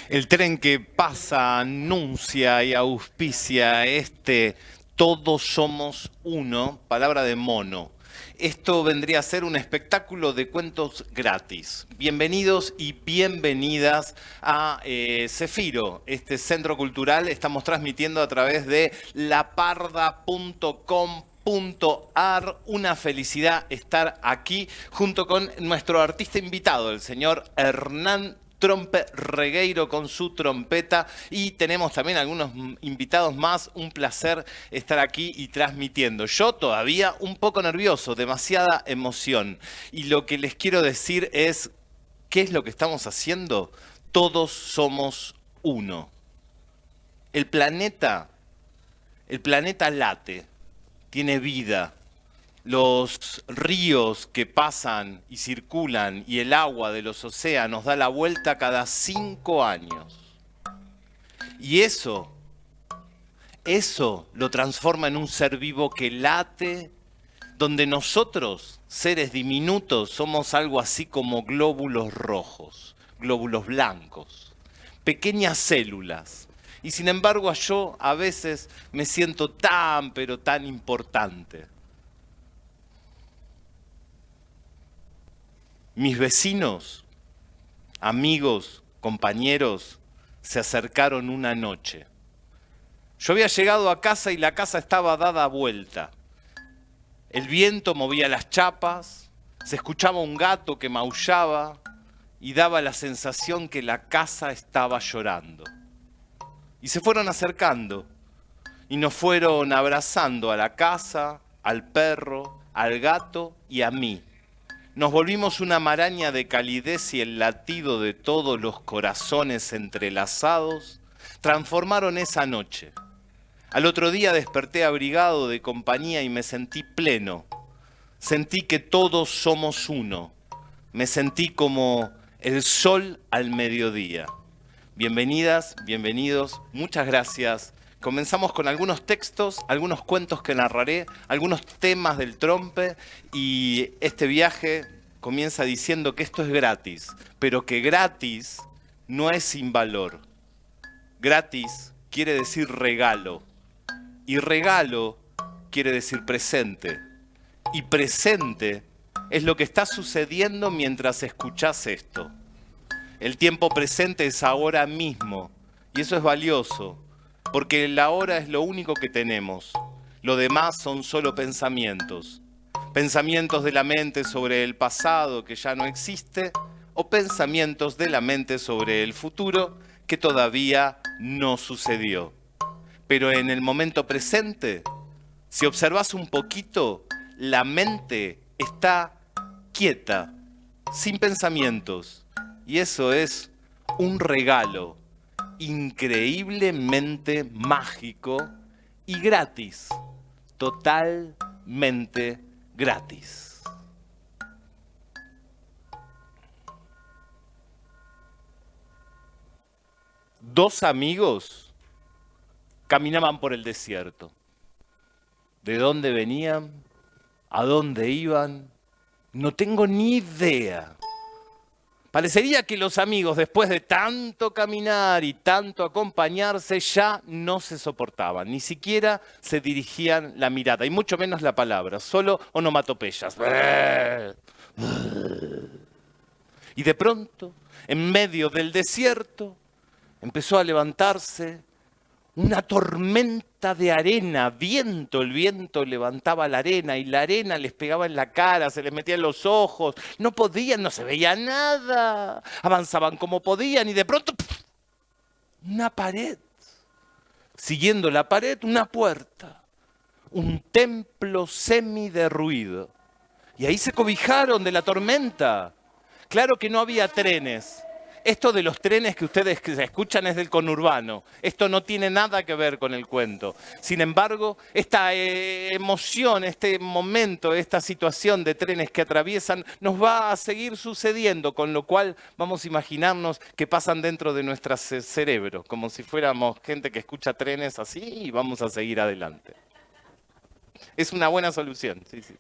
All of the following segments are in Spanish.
El tren que pasa, anuncia y auspicia Todos somos uno, palabra de mono. Esto vendría a ser un espectáculo de cuentos gratis. Bienvenidos y bienvenidas a Cefiro, este centro cultural. Estamos transmitiendo a través de laparda.com.ar. Una felicidad estar aquí junto con nuestro artista invitado, el señor Hernán Trompe Regueiro con su trompeta, y tenemos también algunos invitados más. Un placer estar aquí y transmitiendo. Yo todavía un poco nervioso, demasiada emoción. Y lo que les quiero decir es, ¿qué es lo que estamos haciendo? Todos somos uno. El planeta late, tiene vida. Los ríos que pasan y circulan y el agua de los océanos da la vuelta cada 5 años. Y eso lo transforma en un ser vivo que late, donde nosotros, seres diminutos, somos algo así como glóbulos rojos, glóbulos blancos, pequeñas células. Y sin embargo yo a veces me siento tan, pero tan importante. Mis vecinos, amigos, compañeros, se acercaron una noche. Yo había llegado a casa y la casa estaba dada vuelta. El viento movía las chapas, se escuchaba un gato que maullaba y daba la sensación que la casa estaba llorando. Y se fueron acercando y nos fueron abrazando a la casa, al perro, al gato y a mí. Nos volvimos una maraña de calidez y el latido de todos los corazones entrelazados transformaron esa noche. Al otro día desperté abrigado de compañía y me sentí pleno. Sentí que todos somos uno. Me sentí como el sol al mediodía. Bienvenidas, bienvenidos, muchas gracias. Comenzamos con algunos textos, algunos cuentos que narraré, algunos temas del trompe, y este viaje comienza diciendo que esto es gratis, pero que gratis no es sin valor. Gratis quiere decir regalo, y regalo quiere decir presente, y presente es lo que está sucediendo mientras escuchás esto. El tiempo presente es ahora mismo, y eso es valioso, porque el ahora es lo único que tenemos. Lo demás son solo pensamientos. Pensamientos de la mente sobre el pasado que ya no existe, o pensamientos de la mente sobre el futuro que todavía no sucedió. Pero en el momento presente, si observas un poquito, la mente está quieta, sin pensamientos. Y eso es un regalo increíblemente mágico y gratis, totalmente gratis. Dos amigos caminaban por el desierto. ¿De dónde venían? ¿A dónde iban? No tengo ni idea. Parecería que los amigos, después de tanto caminar y tanto acompañarse, ya no se soportaban, ni siquiera se dirigían la mirada, y mucho menos la palabra, solo onomatopeyas. Y de pronto, en medio del desierto, empezó a levantarse una tormenta de arena, viento, el viento levantaba la arena y la arena les pegaba en la cara, se les metía en los ojos, no podían, no se veía nada, avanzaban como podían y de pronto ¡puf! Una pared, siguiendo la pared una puerta, un templo semiderruido. Y ahí se cobijaron de la tormenta. Claro que no había trenes. Esto de los trenes que ustedes escuchan es del conurbano. Esto no tiene nada que ver con el cuento. Sin embargo, esta emoción, este momento, esta situación de trenes que atraviesan nos va a seguir sucediendo, con lo cual vamos a imaginarnos que pasan dentro de nuestro cerebro, como si fuéramos gente que escucha trenes así y vamos a seguir adelante. Es una buena solución. Sí, sí.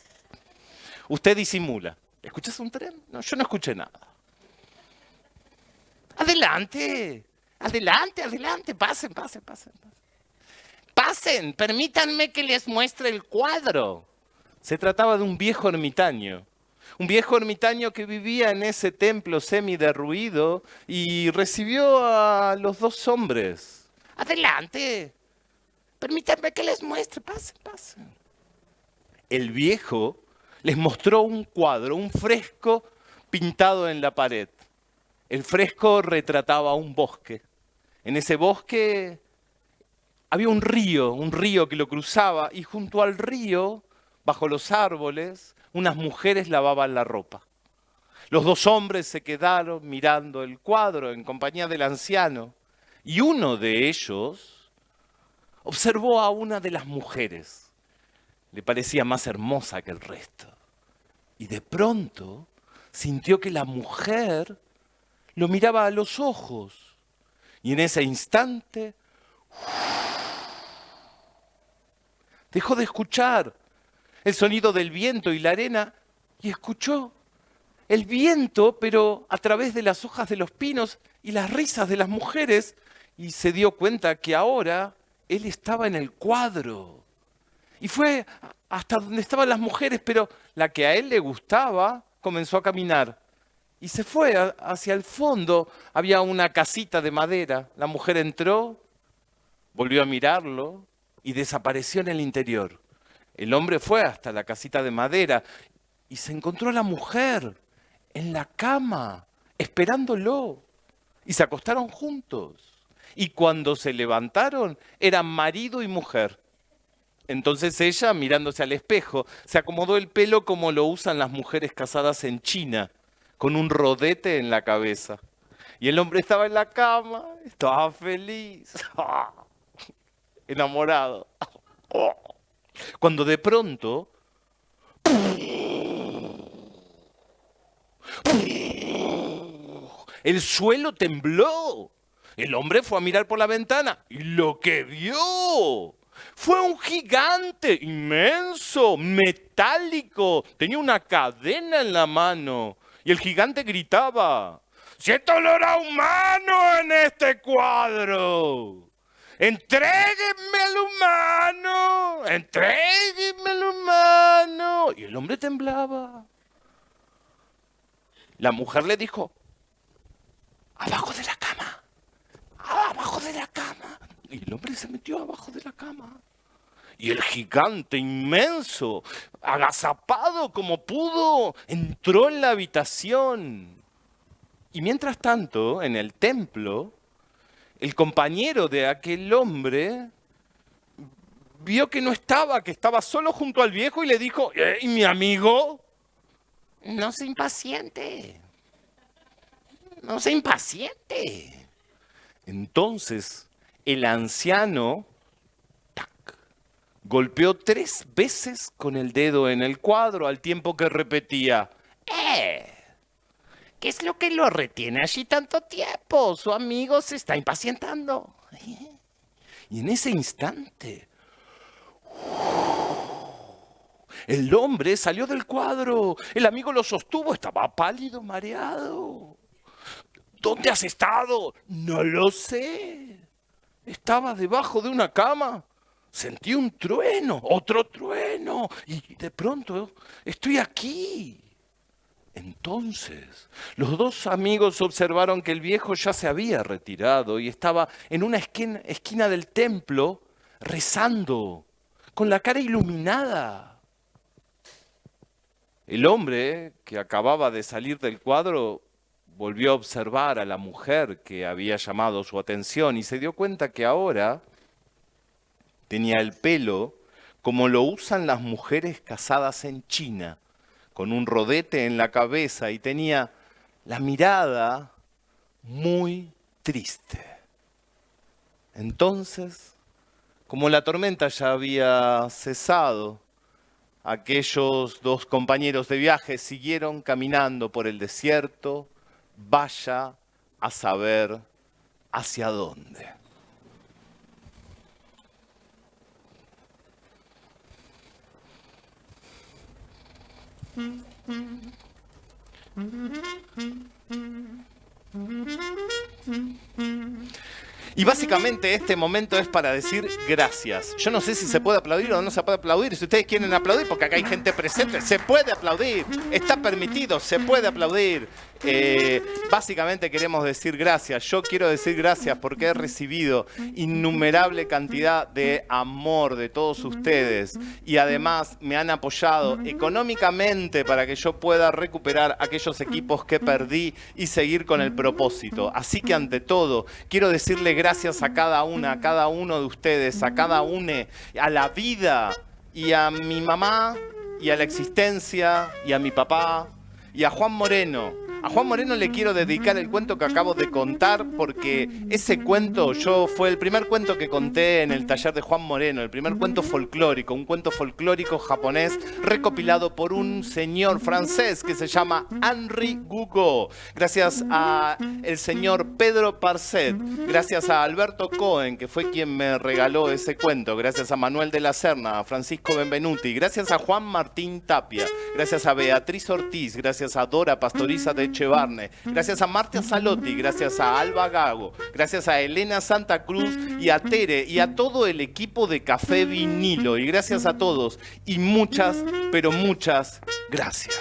Usted disimula. ¿Escuchas un tren? No, yo no escuché nada. Adelante, adelante, adelante, pasen, pasen, pasen. Pasen, permítanme que les muestre el cuadro. Se trataba de un viejo ermitaño que vivía en ese templo semiderruido y recibió a los dos hombres. Adelante, permítanme que les muestre, pasen, pasen. El viejo les mostró un cuadro, un fresco pintado en la pared. El fresco retrataba un bosque. En ese bosque había un río que lo cruzaba y junto al río, bajo los árboles, unas mujeres lavaban la ropa. Los dos hombres se quedaron mirando el cuadro en compañía del anciano y uno de ellos observó a una de las mujeres. Le parecía más hermosa que el resto. Y de pronto sintió que la mujer lo miraba a los ojos y en ese instante dejó de escuchar el sonido del viento y la arena y escuchó el viento, pero a través de las hojas de los pinos y las risas de las mujeres, y se dio cuenta que ahora él estaba en el cuadro. Y fue hasta donde estaban las mujeres, pero la que a él le gustaba comenzó a caminar. Y se fue hacia el fondo, había una casita de madera. La mujer entró, volvió a mirarlo y desapareció en el interior. El hombre fue hasta la casita de madera y se encontró a la mujer en la cama, esperándolo. Y se acostaron juntos. Y cuando se levantaron, eran marido y mujer. Entonces ella, mirándose al espejo, se acomodó el pelo como lo usan las mujeres casadas en China, con un rodete en la cabeza. Y el hombre estaba en la cama, estaba feliz, enamorado. Cuando de pronto el suelo tembló. El hombre fue a mirar por la ventana y lo que vio fue un gigante inmenso, metálico. Tenía una cadena en la mano y el gigante gritaba: "Siento olor a humano en este cuadro. ¡Entréguenme al humano! ¡Entréguenme al humano!". Y el hombre temblaba. La mujer le dijo: "Abajo de la cama, abajo de la cama". Y el hombre se metió abajo de la cama. Y el gigante inmenso, agazapado como pudo, entró en la habitación. Y mientras tanto, en el templo, el compañero de aquel hombre vio que no estaba, que estaba solo junto al viejo y le dijo: "¿Y mi amigo?". "No se impaciente, no se impaciente". Entonces el anciano golpeó 3 veces con el dedo en el cuadro al tiempo que repetía: ¿Qué es lo que lo retiene allí tanto tiempo? Su amigo se está impacientando. Y en ese instante, el hombre salió del cuadro. El amigo lo sostuvo, estaba pálido, mareado. ¿Dónde has estado? No lo sé. Estaba debajo de una cama. Sentí un trueno, otro trueno. Y de pronto estoy aquí. Entonces, los dos amigos observaron que el viejo ya se había retirado y estaba en una esquina del templo rezando, con la cara iluminada. El hombre, que acababa de salir del cuadro, volvió a observar a la mujer que había llamado su atención y se dio cuenta que ahora tenía el pelo como lo usan las mujeres casadas en China, con un rodete en la cabeza y tenía la mirada muy triste. Entonces, como la tormenta ya había cesado, aquellos dos compañeros de viaje siguieron caminando por el desierto, vaya a saber hacia dónde. Y básicamente este momento es para decir gracias. Yo no sé si se puede aplaudir o no se puede aplaudir. Si ustedes quieren aplaudir, porque acá hay gente presente, se puede aplaudir. Está permitido, se puede aplaudir. Básicamente queremos decir gracias. Yo quiero decir gracias porque he recibido innumerable cantidad de amor de todos ustedes y además me han apoyado económicamente para que yo pueda recuperar aquellos equipos que perdí y seguir con el propósito. Así que ante todo, quiero decirle gracias a cada una, a cada uno de ustedes, a cada une, a la vida y a mi mamá y a la existencia y a mi papá y a Juan Moreno. A Juan Moreno le quiero dedicar el cuento que acabo de contar porque ese cuento fue el primer cuento que conté en el taller de Juan Moreno, el primer cuento folclórico, un cuento folclórico japonés recopilado por un señor francés que se llama Henri Gugo. Gracias a el señor Pedro Parcet, gracias a Alberto Cohen, que fue quien me regaló ese cuento, gracias a Manuel de la Serna, a Francisco Benvenuti, gracias a Juan Martín Tapia, gracias a Beatriz Ortiz, gracias a Dora Pastoriza de Echevarne, gracias a Marta Salotti, gracias a Alba Gago, gracias a Elena Santa Cruz y a Tere y a todo el equipo de Café Vinilo. Y gracias a todos y muchas, pero muchas gracias.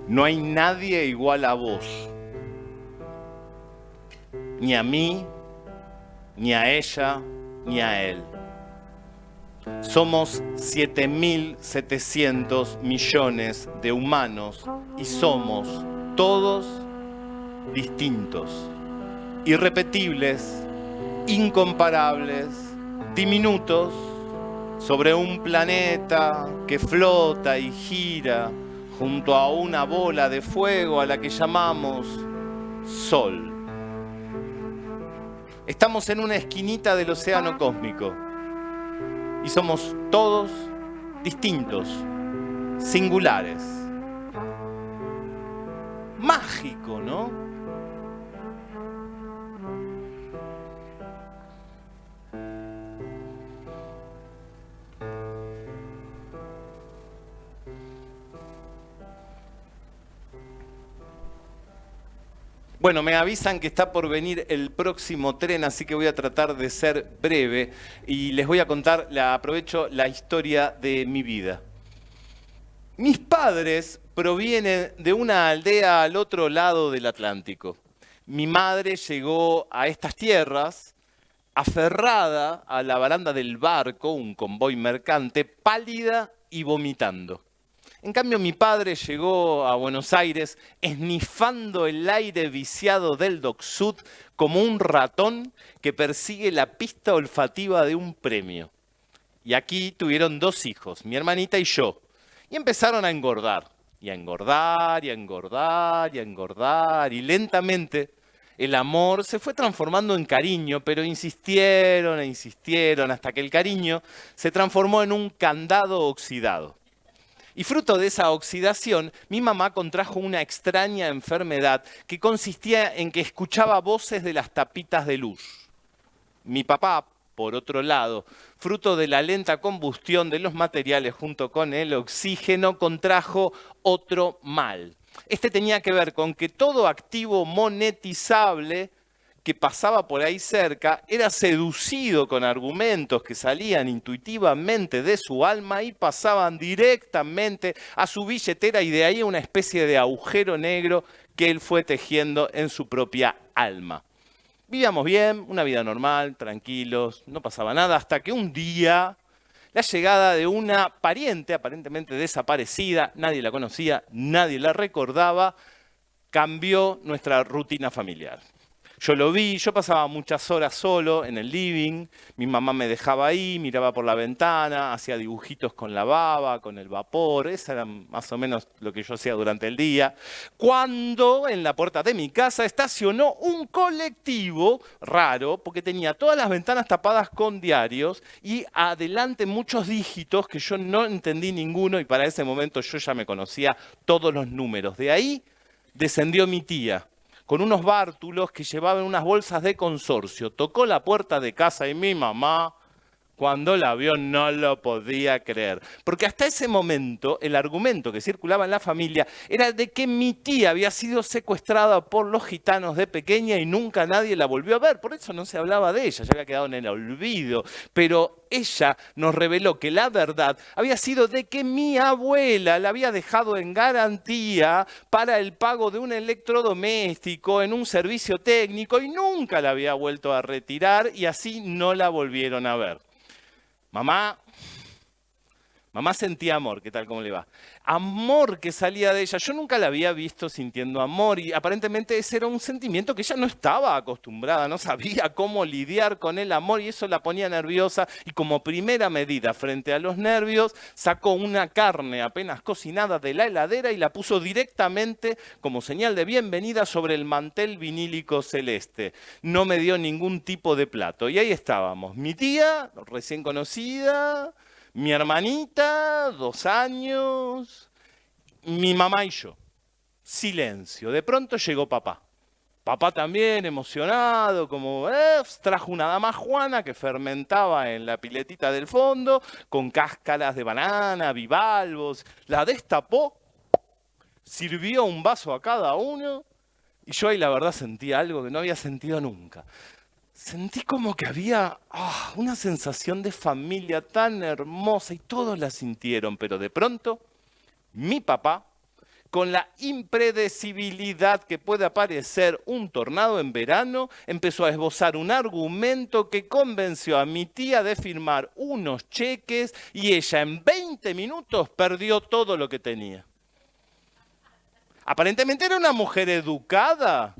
No hay nadie igual a vos, ni a mí, ni a ella, ni a él. Somos 7.700 millones de humanos y somos todos distintos, irrepetibles, incomparables, diminutos, sobre un planeta que flota y gira junto a una bola de fuego a la que llamamos Sol. Estamos en una esquinita del océano cósmico y somos todos distintos, singulares. Mágico, ¿no? Bueno, me avisan que está por venir el próximo tren, así que voy a tratar de ser breve y les voy a contar, aprovecho la historia de mi vida. Mis padres provienen de una aldea al otro lado del Atlántico. Mi madre llegó a estas tierras aferrada a la baranda del barco, un convoy mercante, pálida y vomitando. En cambio, mi padre llegó a Buenos Aires esnifando el aire viciado del Dock Sud como un ratón que persigue la pista olfativa de un premio. Y aquí tuvieron 2 hijos, mi hermanita y yo. Y empezaron a engordar, y a engordar, y a engordar, y a engordar. Y lentamente el amor se fue transformando en cariño, pero insistieron e insistieron hasta que el cariño se transformó en un candado oxidado. Y fruto de esa oxidación, mi mamá contrajo una extraña enfermedad que consistía en que escuchaba voces de las tapitas de luz. Mi papá, por otro lado, fruto de la lenta combustión de los materiales junto con el oxígeno, contrajo otro mal. Este tenía que ver con que todo activo monetizable que pasaba por ahí cerca era seducido con argumentos que salían intuitivamente de su alma y pasaban directamente a su billetera, y de ahí una especie de agujero negro que él fue tejiendo en su propia alma. Vivíamos bien, una vida normal, tranquilos, no pasaba nada, hasta que un día la llegada de una pariente aparentemente desaparecida, nadie la conocía, nadie la recordaba, cambió nuestra rutina familiar. Yo lo vi, yo pasaba muchas horas solo en el living, mi mamá me dejaba ahí, miraba por la ventana, hacía dibujitos con la baba, con el vapor, eso era más o menos lo que yo hacía durante el día. Cuando en la puerta de mi casa estacionó un colectivo raro, porque tenía todas las ventanas tapadas con diarios y adelante muchos dígitos que yo no entendí ninguno, y para ese momento yo ya me conocía todos los números. De ahí descendió mi tía con unos bártulos que llevaban unas bolsas de consorcio. Tocó la puerta de casa y mi mamá, cuando la vio, no lo podía creer. Porque hasta ese momento el argumento que circulaba en la familia era de que mi tía había sido secuestrada por los gitanos de pequeña y nunca nadie la volvió a ver. Por eso no se hablaba de ella, ya había quedado en el olvido. Pero ella nos reveló que la verdad había sido de que mi abuela la había dejado en garantía para el pago de un electrodoméstico en un servicio técnico y nunca la había vuelto a retirar, y así no la volvieron a ver. Mamá sentía amor, ¿qué tal? ¿Cómo le va? Amor que salía de ella. Yo nunca la había visto sintiendo amor, y aparentemente ese era un sentimiento que ella no estaba acostumbrada, no sabía cómo lidiar con el amor, y eso la ponía nerviosa, y como primera medida frente a los nervios sacó una carne apenas cocinada de la heladera y la puso directamente como señal de bienvenida sobre el mantel vinílico celeste. No me dio ningún tipo de plato, y ahí estábamos, mi tía recién conocida, mi hermanita, 2 años, mi mamá y yo. Silencio. De pronto llegó papá. Papá también emocionado, como trajo una dama juana que fermentaba en la piletita del fondo, con cáscaras de banana, bivalvos. La destapó, sirvió un vaso a cada uno, y yo ahí la verdad sentí algo que no había sentido nunca. Sentí como que había una sensación de familia tan hermosa, y todos la sintieron, pero de pronto mi papá, con la impredecibilidad que puede aparecer un tornado en verano, empezó a esbozar un argumento que convenció a mi tía de firmar unos cheques, y ella en 20 minutos perdió todo lo que tenía. Aparentemente era una mujer educada,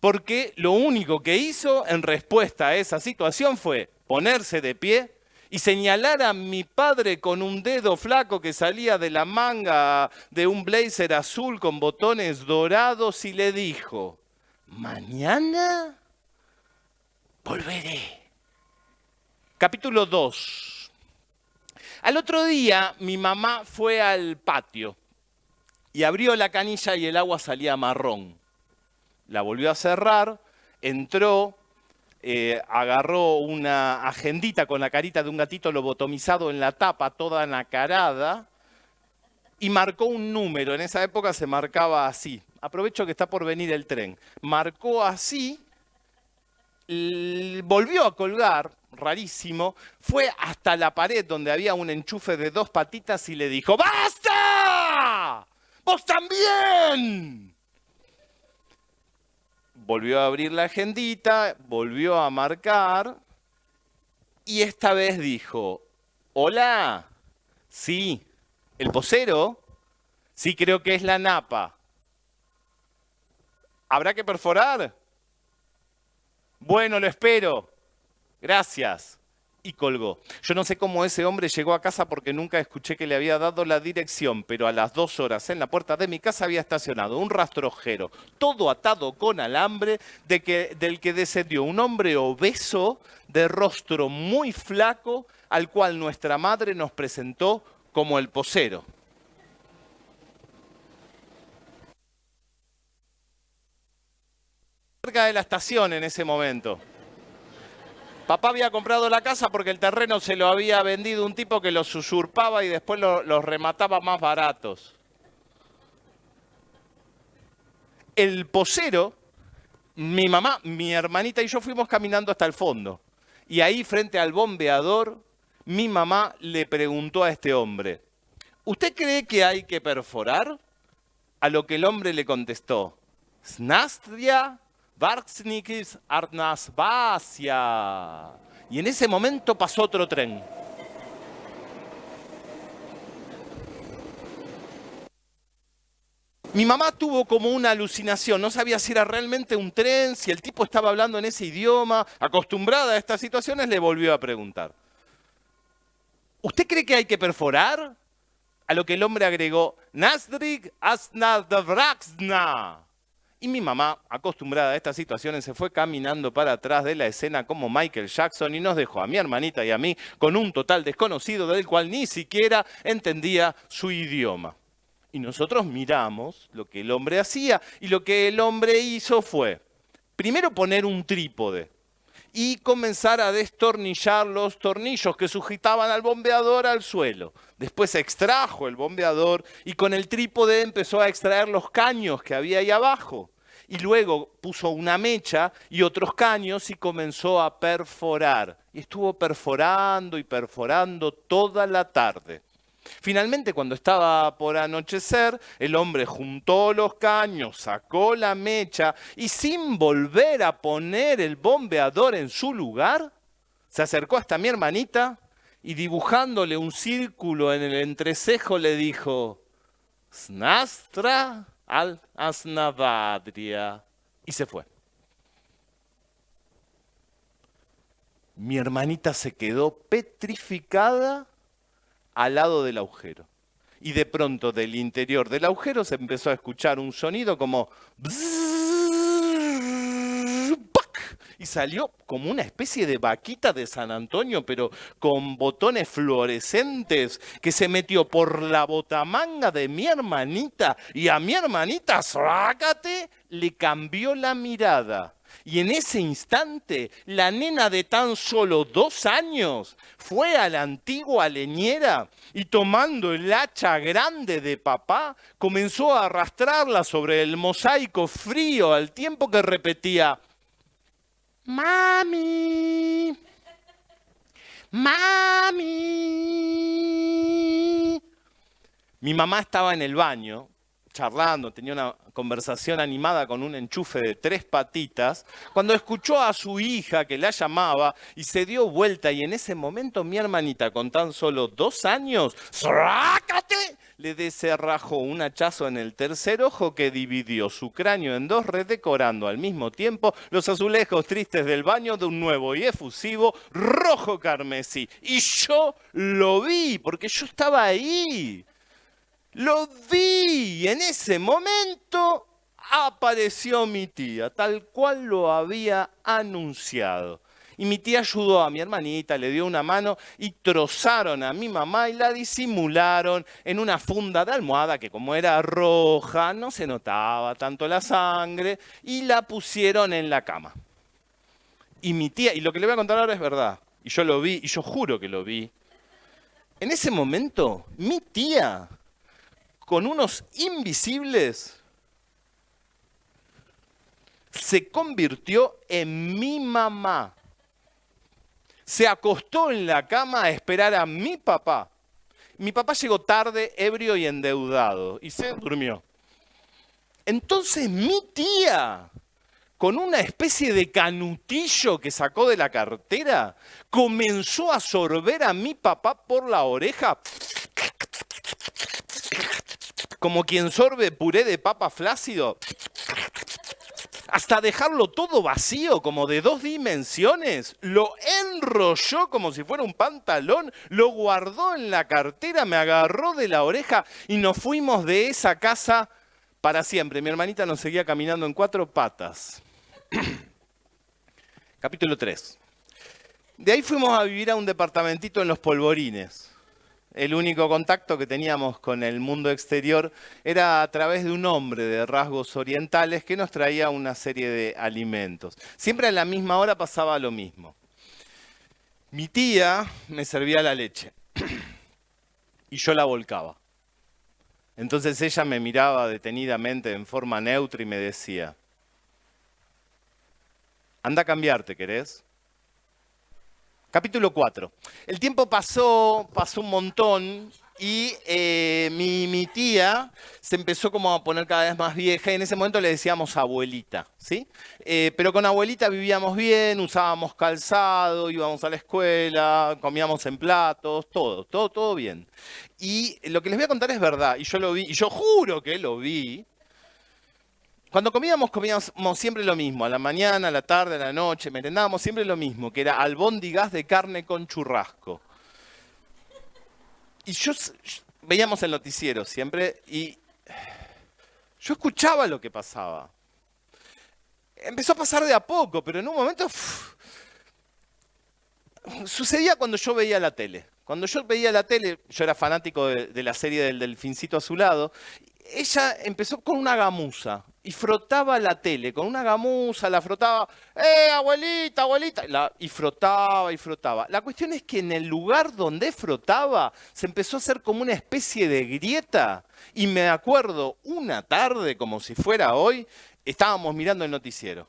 porque lo único que hizo en respuesta a esa situación fue ponerse de pie y señalar a mi padre con un dedo flaco que salía de la manga de un blazer azul con botones dorados, y le dijo: mañana volveré. Capítulo 2. Al otro día mi mamá fue al patio y abrió la canilla y el agua salía marrón. La volvió a cerrar, entró, agarró una agendita con la carita de un gatito lobotomizado en la tapa, toda nacarada, y marcó un número. En esa época se marcaba así. Aprovecho que está por venir el tren. Marcó así, volvió a colgar, rarísimo, fue hasta la pared donde había un enchufe de 2 patitas y le dijo: ¡basta! ¡Vos también! Volvió a abrir la agendita, volvió a marcar, y esta vez dijo: hola, sí, ¿el posero? Sí, creo que es la napa. ¿Habrá que perforar? Bueno, lo espero. Gracias. y colgó. Yo no sé cómo ese hombre llegó a casa porque nunca escuché que le había dado la dirección, pero a las 2 horas en la puerta de mi casa había estacionado un rastrojero, todo atado con alambre, del que descendió un hombre obeso, de rostro muy flaco, al cual nuestra madre nos presentó como el posero. Cerca de la estación en ese momento. Papá había comprado la casa porque el terreno se lo había vendido un tipo que los usurpaba y después los remataba más baratos. El posero, mi mamá, mi hermanita y yo fuimos caminando hasta el fondo. Y ahí, frente al bombeador, mi mamá le preguntó a este hombre, ¿usted cree que hay que perforar? A lo que el hombre le contestó, Snastria Varksnikis Arnasvasia. Y en ese momento pasó otro tren. Mi mamá tuvo como una alucinación, no sabía si era realmente un tren, si el tipo estaba hablando en ese idioma. Acostumbrada a estas situaciones, le volvió a preguntar, ¿usted cree que hay que perforar? A lo que el hombre agregó, Nasdrig Asnadavraksna. Y mi mamá, acostumbrada a estas situaciones, se fue caminando para atrás de la escena como Michael Jackson y nos dejó a mi hermanita y a mí con un total desconocido del cual ni siquiera entendía su idioma. Y nosotros miramos lo que el hombre hacía y lo que el hombre hizo fue, primero poner un trípode y comenzar a destornillar los tornillos que sujetaban al bombeador al suelo. Después extrajo el bombeador y con el trípode empezó a extraer los caños que había ahí abajo. Y luego puso una mecha y otros caños y comenzó a perforar. Y estuvo perforando y perforando toda la tarde. Finalmente, cuando estaba por anochecer, el hombre juntó los caños, sacó la mecha y sin volver a poner el bombeador en su lugar, se acercó hasta mi hermanita y dibujándole un círculo en el entrecejo le dijo, Snastra al Asnavadria. Y se fue. Mi hermanita se quedó petrificada al lado del agujero. Y de pronto del interior del agujero se empezó a escuchar un sonido como y salió como una especie de vaquita de San Antonio, pero con botones fluorescentes, que se metió por la botamanga de mi hermanita y a mi hermanita, ¡sácate!, le cambió la mirada. Y en ese instante, la nena de tan solo 2 años fue a la antigua leñera y tomando el hacha grande de papá, comenzó a arrastrarla sobre el mosaico frío al tiempo que repetía, ¡Mami! ¡Mami! Mi mamá estaba en el baño, charlando, tenía una conversación animada con un enchufe de 3 patitas, cuando escuchó a su hija que la llamaba y se dio vuelta y en ese momento mi hermanita con tan solo 2 años, ¡sácate!, le deserrajó un hachazo en el tercer ojo que dividió su cráneo en 2, redecorando al mismo tiempo los azulejos tristes del baño de un nuevo y efusivo rojo carmesí. Y yo lo vi, porque yo estaba ahí. Lo vi y en ese momento apareció mi tía, tal cual lo había anunciado. Y mi tía ayudó a mi hermanita, le dio una mano y trozaron a mi mamá y la disimularon en una funda de almohada que como era roja no se notaba tanto la sangre y la pusieron en la cama. Y mi tía, y lo que le voy a contar ahora es verdad, y yo lo vi, y yo juro que lo vi, en ese momento mi tía, con unos invisibles, se convirtió en mi mamá. Se acostó en la cama a esperar a mi papá. Mi papá llegó tarde, ebrio y endeudado, y se durmió. Entonces mi tía, con una especie de canutillo que sacó de la cartera, comenzó a sorber a mi papá por la oreja, como quien sorbe puré de papa flácido, hasta dejarlo todo vacío, como de 2 dimensiones, lo enrolló como si fuera un pantalón, lo guardó en la cartera, me agarró de la oreja y nos fuimos de esa casa para siempre. Mi hermanita nos seguía caminando en 4 patas. Capítulo 3. De ahí fuimos a vivir a un departamentito en Los Polvorines. El único contacto que teníamos con el mundo exterior era a través de un hombre de rasgos orientales que nos traía una serie de alimentos. Siempre a la misma hora pasaba lo mismo. Mi tía me servía la leche y yo la volcaba. Entonces ella me miraba detenidamente en forma neutra y me decía: anda a cambiarte, ¿querés? Capítulo 4. El tiempo pasó un montón y mi tía se empezó como a poner cada vez más vieja y en ese momento le decíamos abuelita, ¿sí? Pero con abuelita vivíamos bien, usábamos calzado, íbamos a la escuela, comíamos en platos, todo bien. Y lo que les voy a contar es verdad, y yo lo vi, y yo juro que lo vi. Cuando comíamos siempre lo mismo, a la mañana, a la tarde, a la noche, merendábamos siempre lo mismo, que era albóndigas de carne con churrasco. Y veíamos el noticiero siempre y yo escuchaba lo que pasaba. Empezó a pasar de a poco, pero en un momento sucedía cuando yo veía la tele. Cuando yo veía la tele, yo era fanático de la serie del Delfincito Azulado, ella empezó con una gamuza y frotaba la tele, con una gamuza la frotaba, abuelita, abuelita, y frotaba y frotaba. La cuestión es que en el lugar donde frotaba se empezó a hacer como una especie de grieta y me acuerdo una tarde, como si fuera hoy, estábamos mirando el noticiero.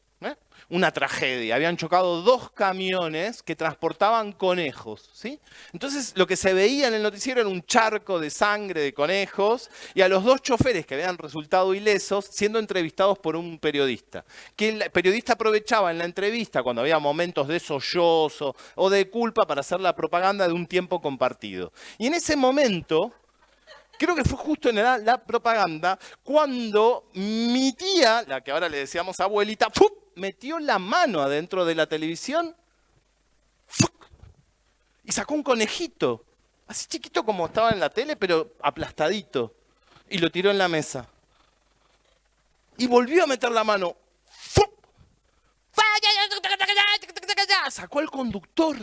Una tragedia, habían chocado 2 camiones que transportaban conejos, ¿sí? Entonces lo que se veía en el noticiero era un charco de sangre de conejos y a los 2 choferes que habían resultado ilesos siendo entrevistados por un periodista. Que el periodista aprovechaba en la entrevista cuando había momentos de sollozo o de culpa para hacer la propaganda de un tiempo compartido. Y en ese momento, creo que fue justo en la propaganda, cuando mi tía, la que ahora le decíamos abuelita, ¡fup!, metió la mano adentro de la televisión ¡fuc!, y sacó un conejito, así chiquito como estaba en la tele, pero aplastadito, y lo tiró en la mesa. Y volvió a meter la mano. ¡Fup! Sacó al conductor,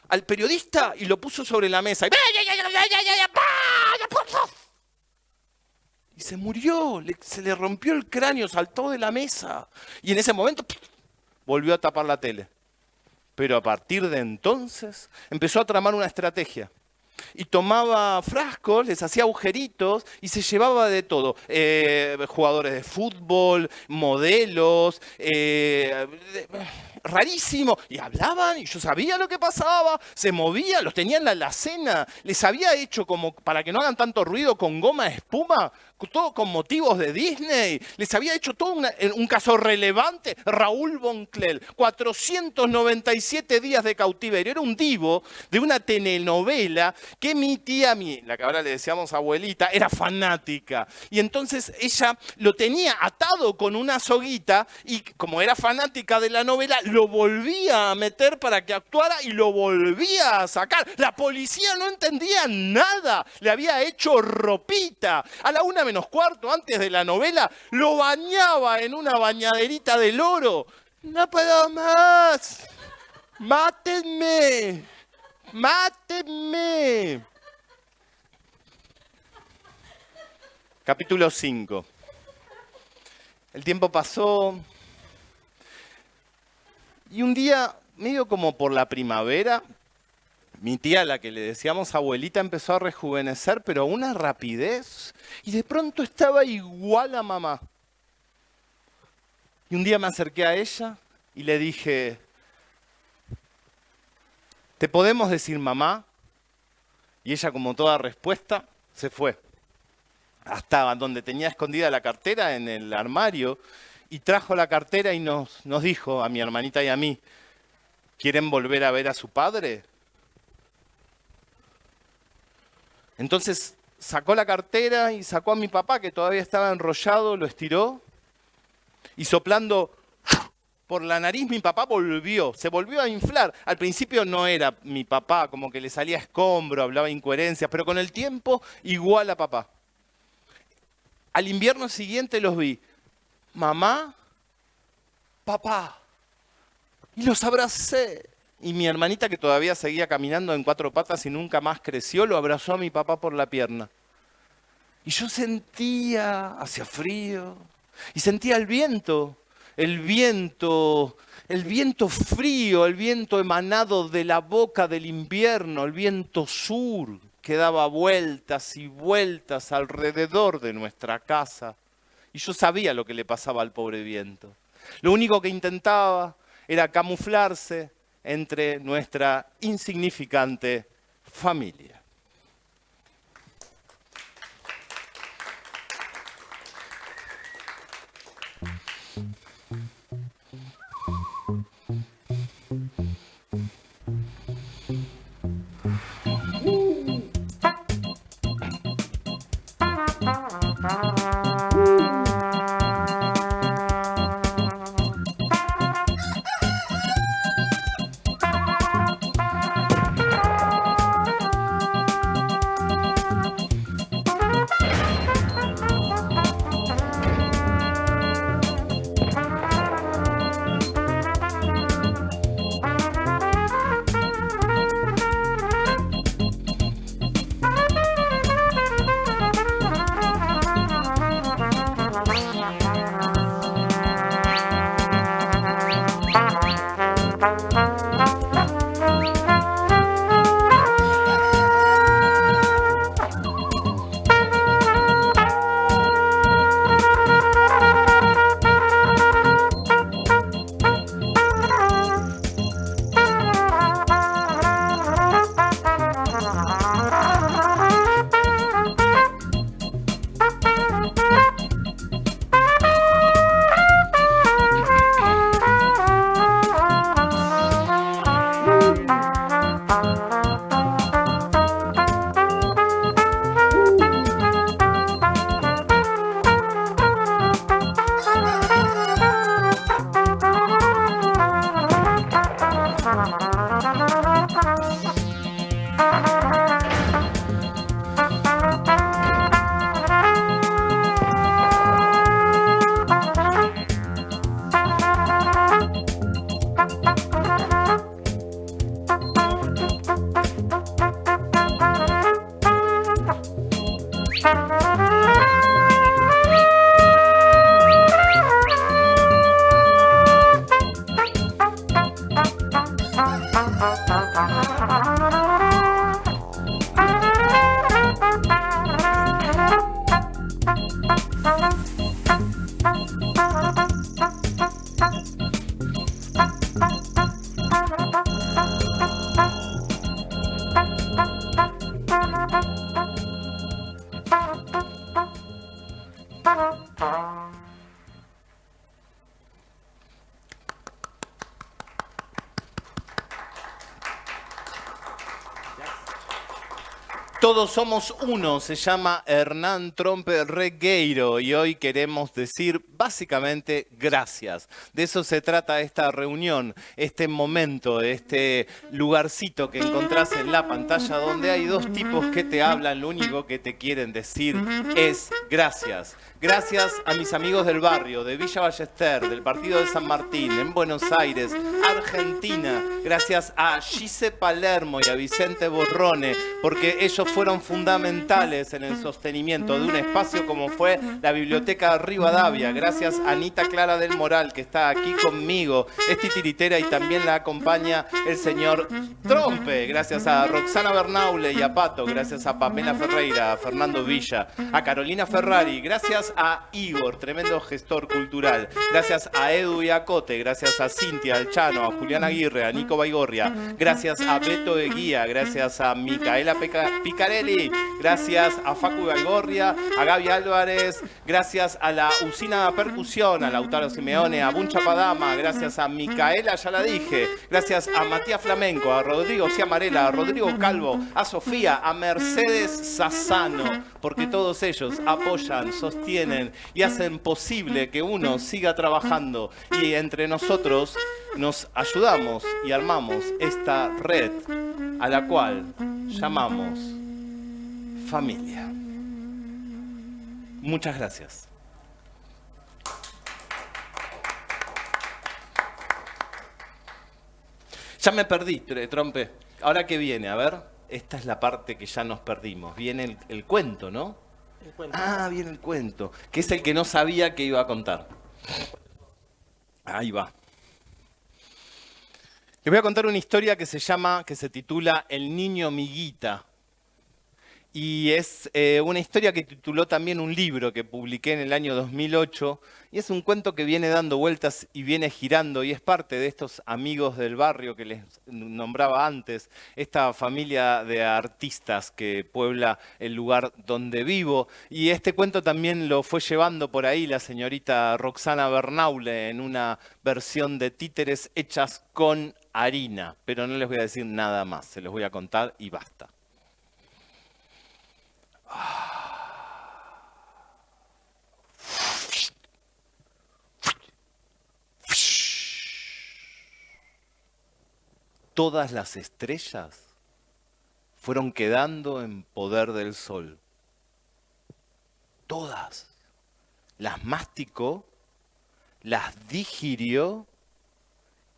al periodista, y lo puso sobre la mesa. Y se murió, se le rompió el cráneo, saltó de la mesa. Y en ese momento volvió a tapar la tele. Pero a partir de entonces empezó a tramar una estrategia. Y tomaba frascos, les hacía agujeritos y se llevaba de todo. Jugadores de fútbol, modelos, rarísimo. Y hablaban y yo sabía lo que pasaba, se movía, los tenía en la alacena. Les había hecho como, para que no hagan tanto ruido, con goma espuma, todo con motivos de Disney. Les había hecho todo un caso relevante. Raúl Bonclel, 497 días de cautiverio. Era un divo de una telenovela que mi tía, la que ahora le decíamos abuelita, era fanática. Y entonces ella lo tenía atado con una soguita y como era fanática de la novela, lo volvía a meter para que actuara y lo volvía a sacar. La policía no entendía nada. Le había hecho ropita. A la 1:15, antes de la novela, lo bañaba en una bañaderita del oro. No puedo más. Mátenme. ¡Mátenme! Capítulo 5. El tiempo pasó y un día, medio como por la primavera, mi tía, a la que le decíamos abuelita, empezó a rejuvenecer, pero a una rapidez, y de pronto estaba igual a mamá. Y un día me acerqué a ella y le dije: ¿te podemos decir mamá? Y ella, como toda respuesta, se fue. Hasta donde tenía escondida la cartera, en el armario, y trajo la cartera y nos dijo, a mi hermanita y a mí: ¿quieren volver a ver a su padre? Entonces sacó la cartera y sacó a mi papá, que todavía estaba enrollado, lo estiró, Y soplando por la nariz, mi papá se volvió a inflar. Al principio no era mi papá, como que le salía escombro, hablaba incoherencias, pero con el tiempo igual a papá. Al invierno siguiente los vi, mamá, papá, y los abracé. Y mi hermanita, que todavía seguía caminando en 4 patas y nunca más creció, lo abrazó a mi papá por la pierna. Y yo hacía frío, y sentía el viento frío, el viento emanado de la boca del invierno, el viento sur que daba vueltas y vueltas alrededor de nuestra casa. Y yo sabía lo que le pasaba al pobre viento. Lo único que intentaba era camuflarse entre nuestra insignificante familia. Todos somos uno, se llama Hernán Trompe Regueiro y hoy queremos decir básicamente gracias. De eso se trata esta reunión, este momento, este lugarcito que encontrás en la pantalla donde hay 2 tipos que te hablan, lo único que te quieren decir es gracias. Gracias a mis amigos del barrio, de Villa Ballester, del partido de San Martín, en Buenos Aires, Argentina. Gracias a Gise Palermo y a Vicente Borrone, porque ellos fueron fundamentales en el sostenimiento de un espacio como fue la Biblioteca Rivadavia. Gracias a Anita Clara del Moral, que está aquí conmigo, es titiritera y también la acompaña el señor Trompe. Gracias a Roxana Bernaule y a Pato. Gracias a Pamela Ferreira, a Fernando Villa, a Carolina Ferrari. Gracias a Igor, tremendo gestor cultural. Gracias a Edu y a Cote. Gracias a Cintia, al Chano, a Julián Aguirre, a Nico Baigorria. Gracias a Beto Eguía. Gracias a Micaela Picarelli. Gracias a Facu Baigorria, a Gaby Álvarez. Gracias a la Usina Percusión, a Lautaro Simeone, a Buncha Padama. Gracias a Micaela, ya la dije. Gracias a Matías Flamenco, a Rodrigo Ciamarela, a Rodrigo Calvo, a Sofía, a Mercedes Sassano, porque todos ellos apoyan, sostienen y hacen posible que uno siga trabajando. Y entre nosotros nos ayudamos y armamos esta red a la cual llamamos familia. Muchas gracias. Ya me perdí, Trompe. Ahora qué viene, a ver. Esta es la parte que ya nos perdimos. Viene el cuento, ¿no? El cuento. Ah, viene el cuento. Que es el que no sabía que iba a contar. Ahí va. Les voy a contar una historia que se titula El niño miguita. Y es una historia que tituló también un libro que publiqué en el año 2008. Y es un cuento que viene dando vueltas y viene girando. Y es parte de estos amigos del barrio que les nombraba antes. Esta familia de artistas que puebla el lugar donde vivo. Y este cuento también lo fue llevando por ahí la señorita Roxana Bernaule en una versión de títeres hechas con harina. Pero no les voy a decir nada más. Se los voy a contar y basta. Todas las estrellas fueron quedando en poder del sol. Todas. Las masticó, las digirió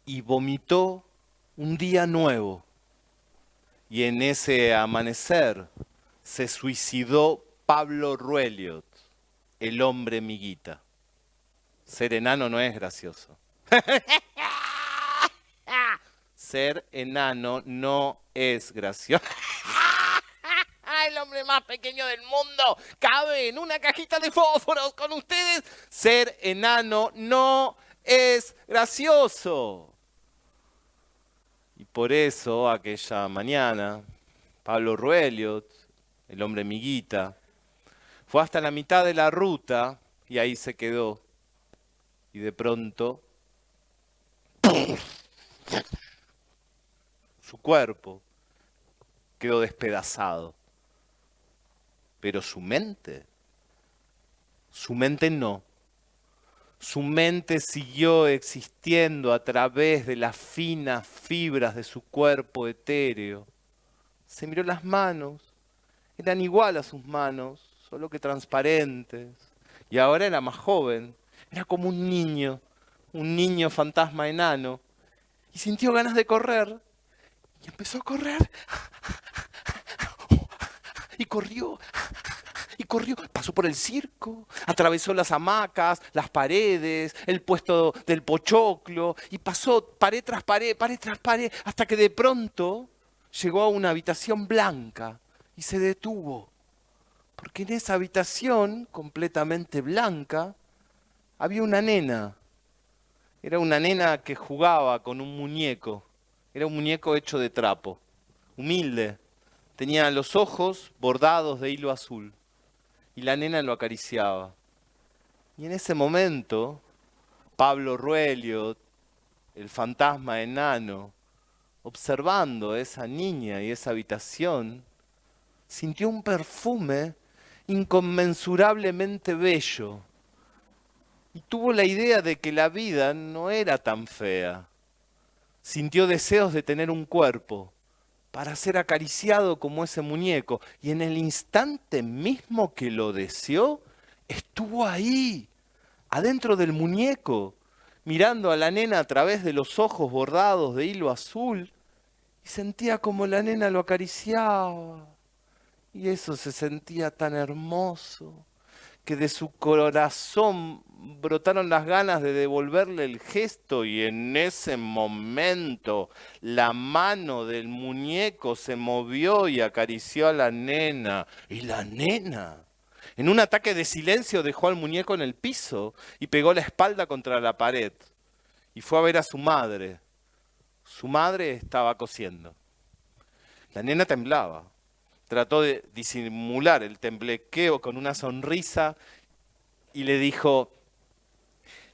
y vomitó un día nuevo. Y en ese amanecer se suicidó Pablo Rueliot, el hombre miguita. Ser enano no es gracioso. Ser enano no es gracioso. El hombre más pequeño del mundo cabe en una cajita de fósforos con ustedes. Ser enano no es gracioso. Y por eso aquella mañana, Pablo Rueliot, el hombre miguita, fue hasta la mitad de la ruta y ahí se quedó. Y de pronto, su cuerpo quedó despedazado. Pero su mente no. Su mente siguió existiendo a través de las finas fibras de su cuerpo etéreo. Se miró las manos, eran igual a sus manos, solo que transparentes. Y ahora era más joven, era como un niño fantasma enano. Y sintió ganas de correr. Y empezó a correr. Y corrió. Y corrió, pasó por el circo, atravesó las hamacas, las paredes, el puesto del pochoclo, y pasó pared tras pared, hasta que de pronto llegó a una habitación blanca y se detuvo. Porque en esa habitación, completamente blanca, había una nena. Era una nena que jugaba con un muñeco. Era un muñeco hecho de trapo, humilde. Tenía los ojos bordados de hilo azul. Y la nena lo acariciaba. Y en ese momento, Pablo Rueliot, el fantasma enano, observando a esa niña y esa habitación, sintió un perfume inconmensurablemente bello. Y tuvo la idea de que la vida no era tan fea. Sintió deseos de tener un cuerpo para ser acariciado como ese muñeco. Y en el instante mismo que lo deseó, estuvo ahí, adentro del muñeco, mirando a la nena a través de los ojos bordados de hilo azul, y sentía como la nena lo acariciaba. Y eso se sentía tan hermoso, que de su corazón brotaron las ganas de devolverle el gesto, y en ese momento la mano del muñeco se movió y acarició a la nena. Y la nena, en un ataque de silencio, dejó al muñeco en el piso y pegó la espalda contra la pared. Y fue a ver a su madre. Su madre estaba cosiendo. La nena temblaba. Trató de disimular el temblequeo con una sonrisa y le dijo: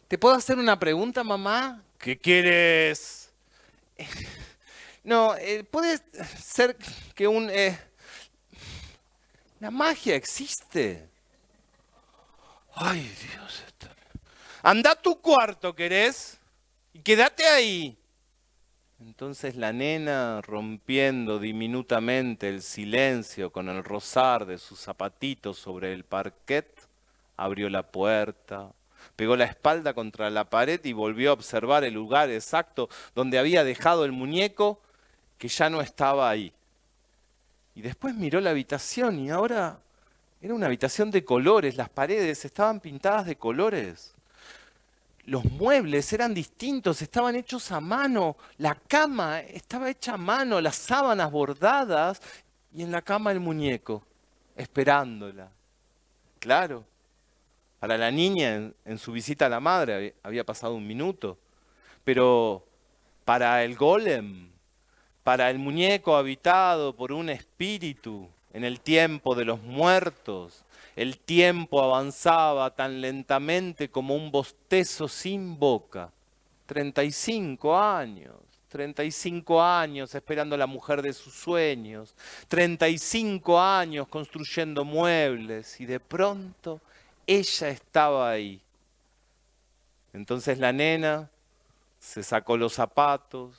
¿te puedo hacer una pregunta, mamá? ¿Qué quieres? No, puede ser que la magia existe. Ay, Dios. Anda a tu cuarto, ¿querés? Y quédate ahí. Entonces la nena, rompiendo diminutamente el silencio con el rozar de sus zapatitos sobre el parquet, abrió la puerta, pegó la espalda contra la pared y volvió a observar el lugar exacto donde había dejado el muñeco, que ya no estaba ahí. Y después miró la habitación y ahora era una habitación de colores, las paredes estaban pintadas de colores. Los muebles eran distintos, estaban hechos a mano, la cama estaba hecha a mano, las sábanas bordadas y en la cama el muñeco, esperándola. Claro, para la niña en su visita a la madre había pasado un minuto, pero para el golem, para el muñeco habitado por un espíritu en el tiempo de los muertos, el tiempo avanzaba tan lentamente como un bostezo sin boca. 35 años, 35 años esperando a la mujer de sus sueños, 35 años construyendo muebles y de pronto ella estaba ahí. Entonces la nena se sacó los zapatos,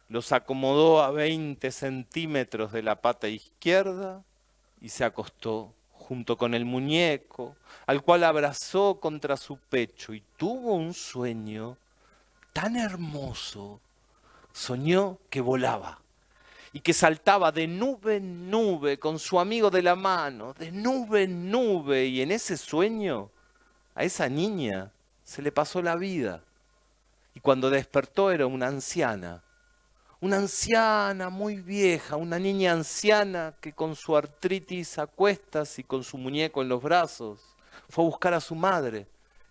los acomodó a 20 centímetros de la pata izquierda y se acostó junto con el muñeco, al cual abrazó contra su pecho y tuvo un sueño tan hermoso. Soñó que volaba y que saltaba de nube en nube con su amigo de la mano, de nube en nube, y en ese sueño a esa niña se le pasó la vida. Y cuando despertó era una anciana muy vieja, una niña anciana que con su artritis a cuestas y con su muñeco en los brazos fue a buscar a su madre,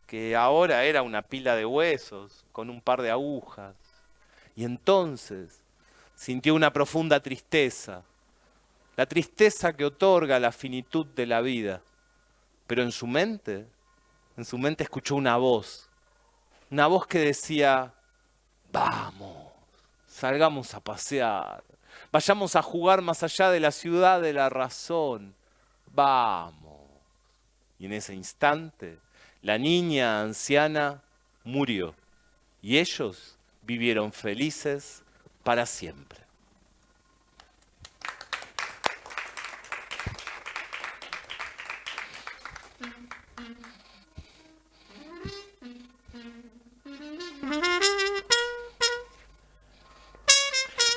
que ahora era una pila de huesos con un par de agujas. Y entonces sintió una profunda tristeza, la tristeza que otorga la finitud de la vida. Pero en su mente escuchó una voz que decía: vamos, salgamos a pasear, vayamos a jugar más allá de la ciudad de la razón, vamos. Y en ese instante, la niña anciana murió y ellos vivieron felices para siempre.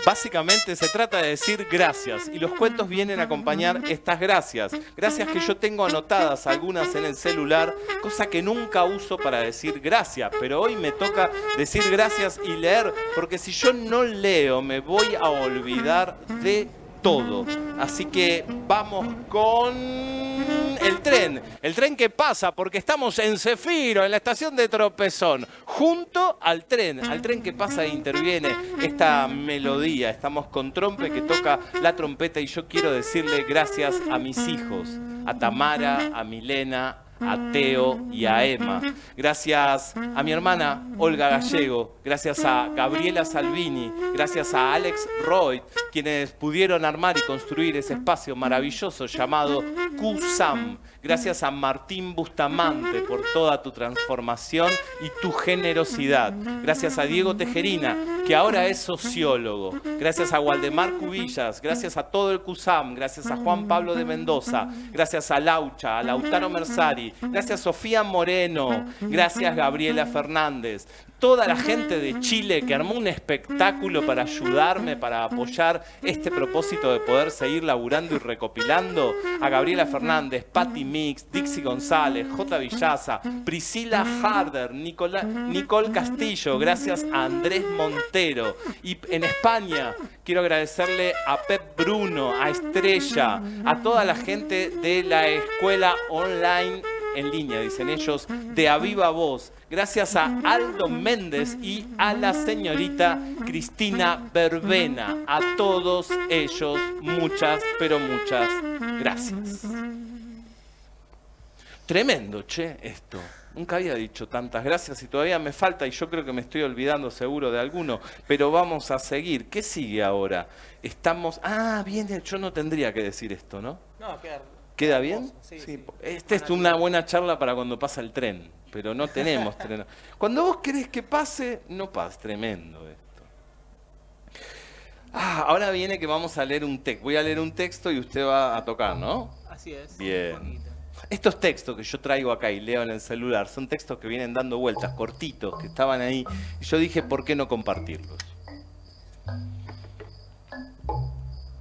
Básicamente se trata de decir gracias y los cuentos vienen a acompañar estas gracias. Gracias que yo tengo anotadas algunas en el celular, cosa que nunca uso para decir gracias, pero hoy me toca decir gracias y leer, porque si yo no leo me voy a olvidar de todo. Así que vamos con el tren que pasa, porque estamos en Cefiro, en la estación de Tropezón, junto al tren que pasa e interviene esta melodía. Estamos con Trompe, que toca la trompeta, y yo quiero decirle gracias a mis hijos, a Tamara, a Milena, a Teo y a Emma. Gracias a mi hermana Olga Gallego, gracias a Gabriela Salvini, gracias a Alex Roy, quienes pudieron armar y construir ese espacio maravilloso llamado QSAM. Gracias a Martín Bustamante por toda tu transformación y tu generosidad. Gracias a Diego Tejerina, que ahora es sociólogo. Gracias a Waldemar Cubillas, gracias a todo el QSAM, gracias a Juan Pablo de Mendoza, gracias a Laucha, a Lautaro Mersari, gracias a Sofía Moreno, gracias Gabriela Fernández. Toda la gente de Chile que armó un espectáculo para ayudarme, para apoyar este propósito de poder seguir laburando y recopilando. A Gabriela Fernández, Patti Mix, Dixie González, J. Villaza, Priscila Harder, Nicole Castillo, gracias a Andrés Montero. Y en España quiero agradecerle a Pep Bruno, a Estrella, a toda la gente de la escuela online en línea, dicen ellos, de A Viva Voz. Gracias a Aldo Méndez y a la señorita Cristina Verbena. A todos ellos, muchas, pero muchas gracias. Tremendo, che, esto. Nunca había dicho tantas gracias y todavía me falta, y yo creo que me estoy olvidando seguro de alguno, pero vamos a seguir. ¿Qué sigue ahora? Estamos... Ah, bien, yo no tendría que decir esto, ¿no? No, queda ¿Queda bien? Sí, Sí. sí. Esta es una buena charla para cuando pasa el tren, pero no tenemos tren. Cuando vos querés que pase, no pasa. Tremendo esto. Ahora viene que vamos a leer un texto. Voy a leer un texto y usted va a tocar, ¿no? Así es. Bien. Un poquito. Estos textos que yo traigo acá y leo en el celular son textos que vienen dando vueltas, cortitos, que estaban ahí. Y yo dije, ¿por qué no compartirlos?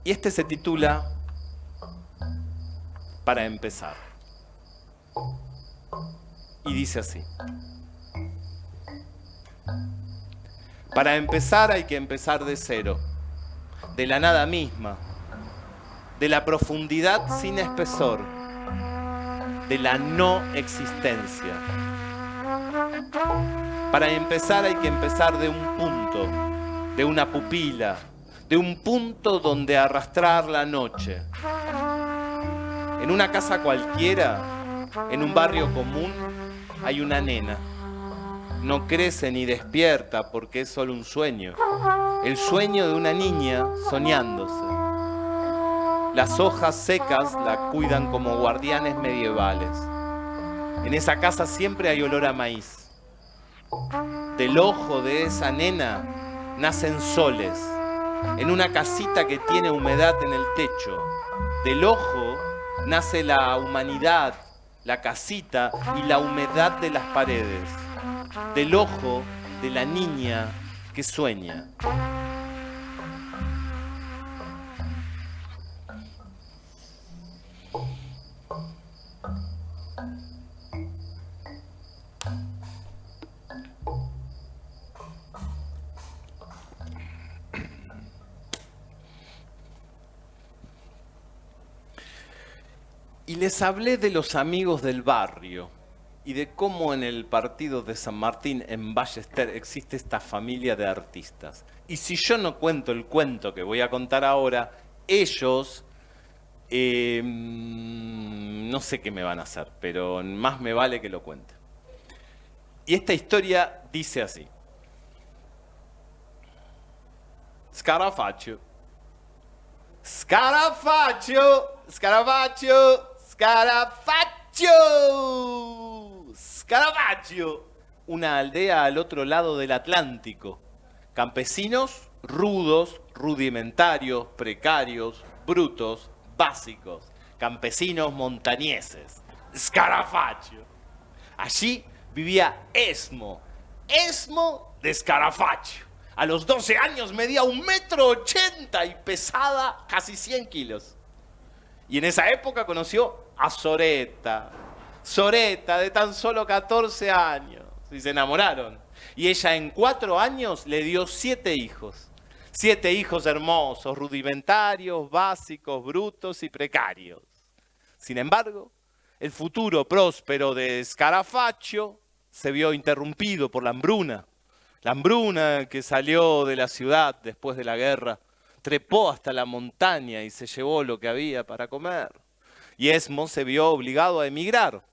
Y este se titula Para empezar. Y dice así. Para empezar hay que empezar de cero, de la nada misma, de la profundidad sin espesor, de la no existencia. Para empezar hay que empezar de un punto, de una pupila, de un punto donde arrastrar la noche. En una casa cualquiera, en un barrio común, hay una nena. No crece ni despierta porque es solo un sueño. El sueño de una niña soñándose. Las hojas secas la cuidan como guardianes medievales. En esa casa siempre hay olor a maíz. Del ojo de esa nena nacen soles. En una casita que tiene humedad en el techo. Del ojo nace la humanidad, la casita y la humedad de las paredes. Del ojo de la niña que sueña. Y les hablé de los amigos del barrio y de cómo en el partido de San Martín, en Ballester, existe esta familia de artistas. Y si yo no cuento el cuento que voy a contar ahora, ellos, no sé qué me van a hacer, pero más me vale que lo cuente. Y esta historia dice así. Scarafaccio. Scarafaccio, Scarafaccio, Scarafaccio, Scarafaccio. Una aldea al otro lado del Atlántico. Campesinos rudos, rudimentarios, precarios, brutos, básicos. Campesinos montañeses. Scarafaccio. Allí vivía Esmo. Esmo de Scarafaccio. A los 12 años medía 1,80 m y pesaba casi 100 kilos. Y en esa época conoció a Soretta. Soretta, de tan solo 14 años. Y se enamoraron. Y ella en 4 años le dio 7 hijos. 7 hijos hermosos, rudimentarios, básicos, brutos y precarios. Sin embargo, el futuro próspero de Scarafaccio se vio interrumpido por la hambruna. La hambruna que salió de la ciudad después de la guerra, trepó hasta la montaña y se llevó lo que había para comer. Y Esmo se vio obligado a emigrar,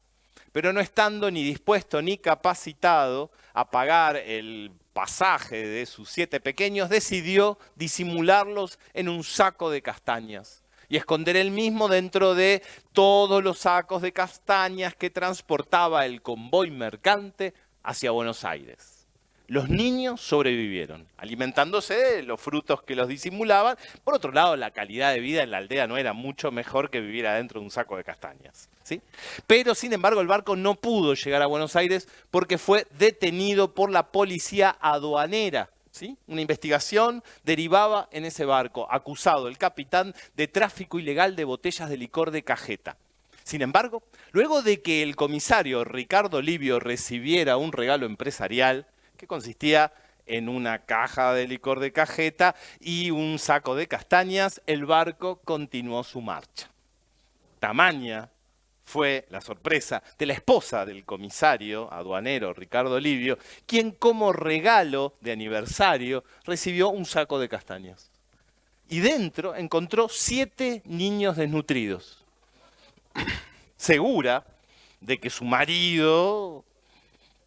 pero no estando ni dispuesto ni capacitado a pagar el pasaje de sus 7 pequeños, decidió disimularlos en un saco de castañas y esconder él mismo dentro de todos los sacos de castañas que transportaba el convoy mercante hacia Buenos Aires. Los niños sobrevivieron, alimentándose de los frutos que los disimulaban. Por otro lado, la calidad de vida en la aldea no era mucho mejor que vivir adentro de un saco de castañas, ¿sí? Pero, sin embargo, el barco no pudo llegar a Buenos Aires porque fue detenido por la policía aduanera, ¿sí? Una investigación derivaba en ese barco, acusado el capitán de tráfico ilegal de botellas de licor de cajeta. Sin embargo, luego de que el comisario Ricardo Livio recibiera un regalo empresarial, que consistía en una caja de licor de cajeta y un saco de castañas, el barco continuó su marcha. Tamaña fue la sorpresa de la esposa del comisario aduanero Ricardo Livio, quien como regalo de aniversario recibió un saco de castañas. Y dentro encontró 7 niños desnutridos. Segura de que su marido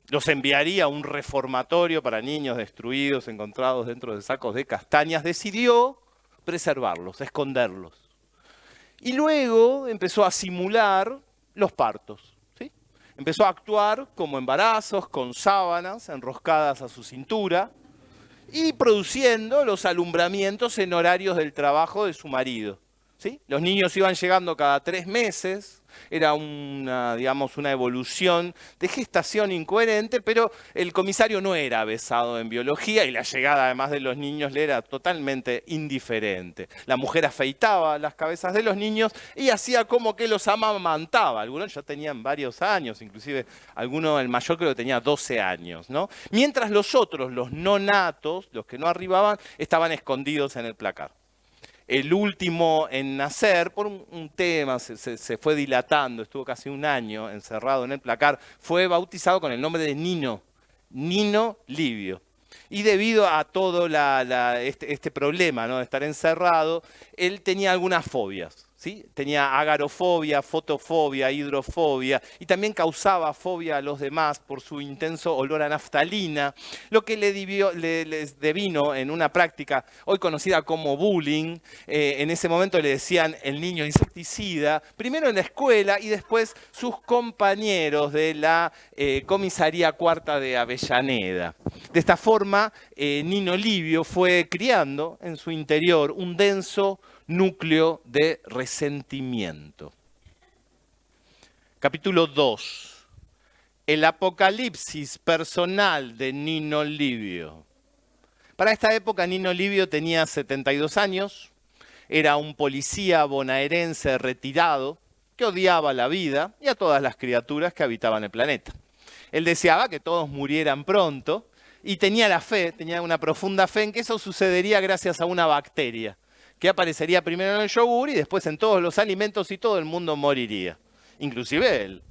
los enviaría a un reformatorio para niños destruidos, encontrados dentro de sacos de castañas, decidió preservarlos, esconderlos. Y luego empezó a simular los partos, ¿sí? Empezó a actuar como embarazos, con sábanas enroscadas a su cintura y produciendo los alumbramientos en horarios del trabajo de su marido, ¿sí? Los niños iban llegando cada 3 meses, era una, digamos, una evolución de gestación incoherente, pero el comisario no era avesado en biología y la llegada además de los niños le era totalmente indiferente. La mujer afeitaba las cabezas de los niños y hacía como que los amamantaba. Algunos ya tenían varios años, inclusive el mayor creo que tenía 12 años, ¿no? Mientras los otros, los no natos, los que no arribaban, estaban escondidos en el placar. El último en nacer, por un tema, se fue dilatando, estuvo casi un año encerrado en el placar, fue bautizado con el nombre de Nino, Nino Livio. Y debido a todo este problema, ¿no?, de estar encerrado, él tenía algunas fobias. ¿Sí? Tenía agarofobia, fotofobia, hidrofobia y también causaba fobia a los demás por su intenso olor a naftalina, lo que les devino en una práctica hoy conocida como bullying. En ese momento le decían el niño insecticida, primero en la escuela y después sus compañeros de la comisaría cuarta de Avellaneda. De esta forma, Nino Livio fue criando en su interior un denso núcleo de resentimiento. Capítulo 2. El apocalipsis personal de Nino Livio. Para esta época Nino Livio tenía 72 años, era un policía bonaerense retirado que odiaba la vida y a todas las criaturas que habitaban el planeta. Él deseaba que todos murieran pronto y tenía tenía una profunda fe en que eso sucedería gracias a una bacteria que aparecería primero en el yogur y después en todos los alimentos y todo el mundo moriría, inclusive él.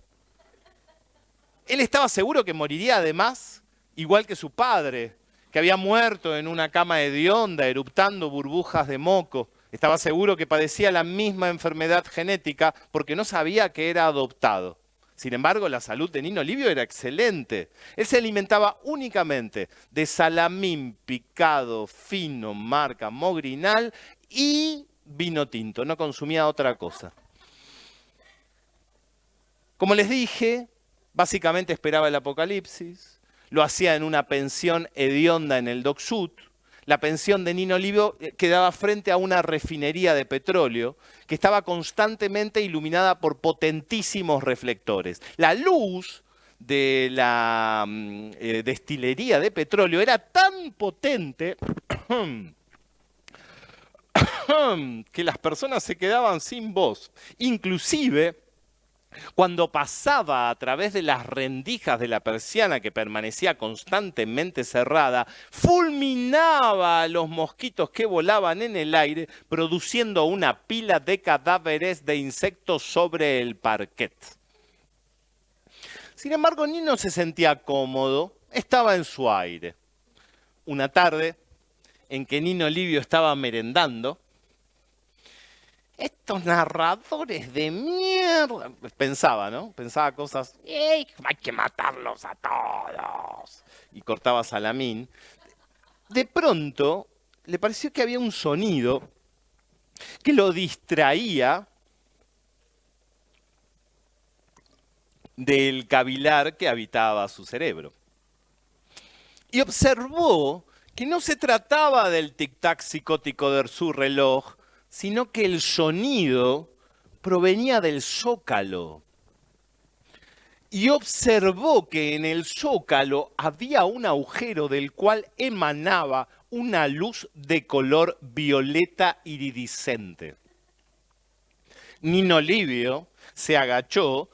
Él estaba seguro que moriría además, igual que su padre, que había muerto en una cama hedionda, eruptando burbujas de moco. Estaba seguro que padecía la misma enfermedad genética porque no sabía que era adoptado. Sin embargo, la salud de Nino Livio era excelente. Él se alimentaba únicamente de salamín picado fino, marca Mogrinal, y vino tinto, no consumía otra cosa. Como les dije, básicamente esperaba el apocalipsis, lo hacía en una pensión hedionda en el Dock Sud. La pensión de Nino Livio quedaba frente a una refinería de petróleo que estaba constantemente iluminada por potentísimos reflectores. La luz de la destilería de petróleo era tan potente que las personas se quedaban sin voz. Inclusive, cuando pasaba a través de las rendijas de la persiana que permanecía constantemente cerrada, fulminaba a los mosquitos que volaban en el aire, produciendo una pila de cadáveres de insectos sobre el parquet. Sin embargo, Nino se sentía cómodo, estaba en su aire. Una tarde, en que Nino Livio estaba merendando, estos narradores de mierda, pensaba, ¿no? Pensaba cosas, hay que matarlos a todos. Y cortaba salamín. De pronto, le pareció que había un sonido que lo distraía del cavilar que habitaba su cerebro. Y observó que no se trataba del tic-tac psicótico de su reloj, sino que el sonido provenía del zócalo. Y observó que en el zócalo había un agujero del cual emanaba una luz de color violeta iridiscente. Nino Livio se agachó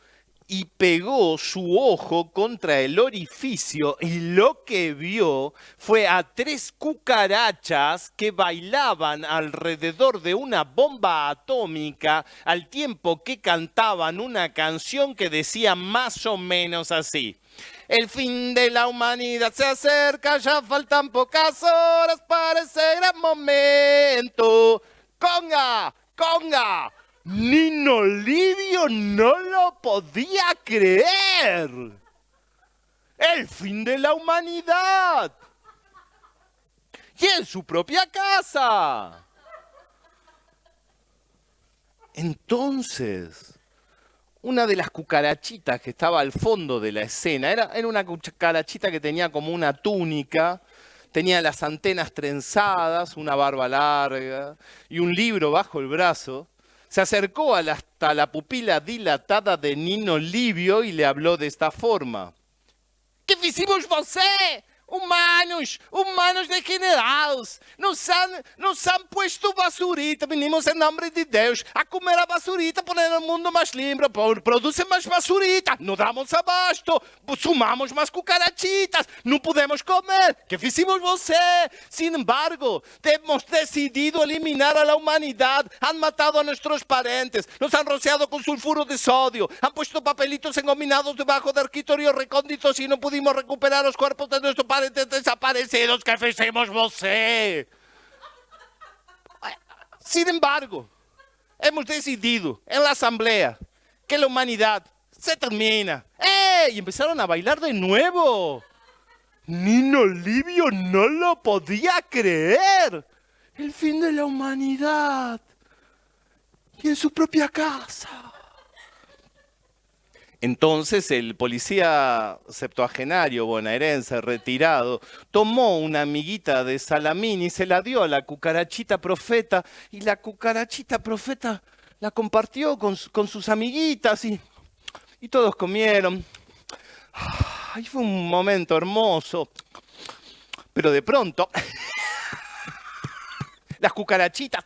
y pegó su ojo contra el orificio y lo que vio fue a 3 cucarachas que bailaban alrededor de una bomba atómica al tiempo que cantaban una canción que decía más o menos así: el fin de la humanidad se acerca, ya faltan pocas horas para ese gran momento. ¡Conga! ¡Conga! Nino Livio no lo podía creer. El fin de la humanidad. Y en su propia casa. Entonces, una de las cucarachitas que estaba al fondo de la escena, era una cucarachita que tenía como una túnica, tenía las antenas trenzadas, una barba larga y un libro bajo el brazo. Se acercó hasta la pupila dilatada de Nino Livio y le habló de esta forma. Que fizemos você? Humanos degenerados, nos han puesto basurita, venimos em nome de Deus a comer a basurita, poner o mundo mais limpo, produzem mais basurita, não damos abasto, sumamos mais cucarachitas, não podemos comer, que fizemos você? Sin embargo, hemos decidido eliminar a la humanidad, han matado a nuestros parentes, nos han rociado con sulfuro de sodio, han puesto papelitos engominados debajo de escritorios recónditos y no pudimos recuperar los cuerpos de nuestros parentes desaparecidos, que fizemos você. Sin embargo, hemos decidido en la asamblea que la humanidad se termina. Y empezaron a bailar de nuevo. Nino Livio no lo podía creer. El fin de la humanidad. Y en su propia casa. Entonces el policía septuagenario bonaerense retirado tomó una amiguita de Salamín y se la dio a la cucarachita profeta, y la cucarachita profeta la compartió con sus amiguitas y todos comieron. Ay, fue un momento hermoso, pero de pronto las cucarachitas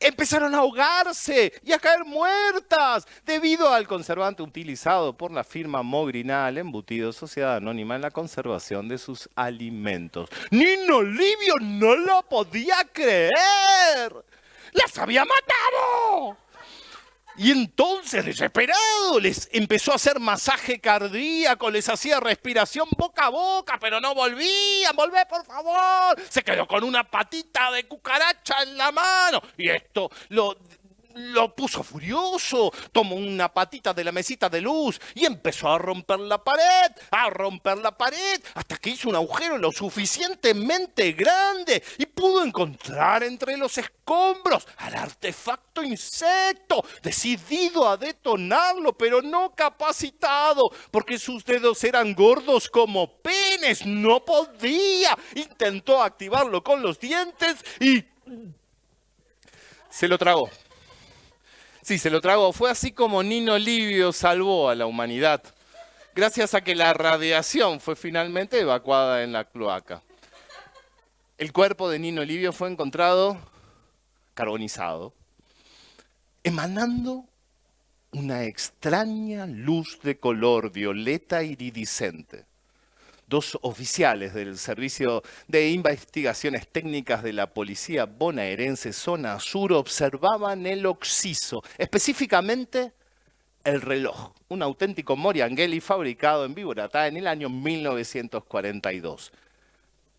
empezaron a ahogarse y a caer muertas debido al conservante utilizado por la firma Mogrinal, embutido Sociedad Anónima en la conservación de sus alimentos. Nino Livio no lo podía creer. ¡Las había matado! Y entonces, desesperado, les empezó a hacer masaje cardíaco, les hacía respiración boca a boca, pero no volvían. ¡Volvé, por favor! Se quedó con una patita de cucaracha en la mano. Y esto lo puso furioso. Tomó una patita de la mesita de luz y empezó a romper la pared, hasta que hizo un agujero lo suficientemente grande y pudo encontrar entre los escombros al artefacto insecto, decidido a detonarlo, pero no capacitado, porque sus dedos eran gordos como penes. No podía. Intentó activarlo con los dientes y se lo tragó. Sí, se lo tragó. Fue así como Nino Livio salvó a la humanidad, gracias a que la radiación fue finalmente evacuada en la cloaca. El cuerpo de Nino Livio fue encontrado carbonizado, emanando una extraña luz de color violeta iridiscente. Dos oficiales del Servicio de Investigaciones Técnicas de la Policía Bonaerense Zona Sur observaban el occiso, específicamente el reloj, un auténtico Moriangeli fabricado en Biboratá en el año 1942.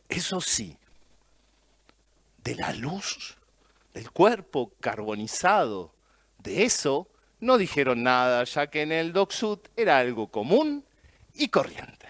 Eso sí, de la luz del cuerpo carbonizado, de eso no dijeron nada, ya que en el Doc Sud era algo común y corriente.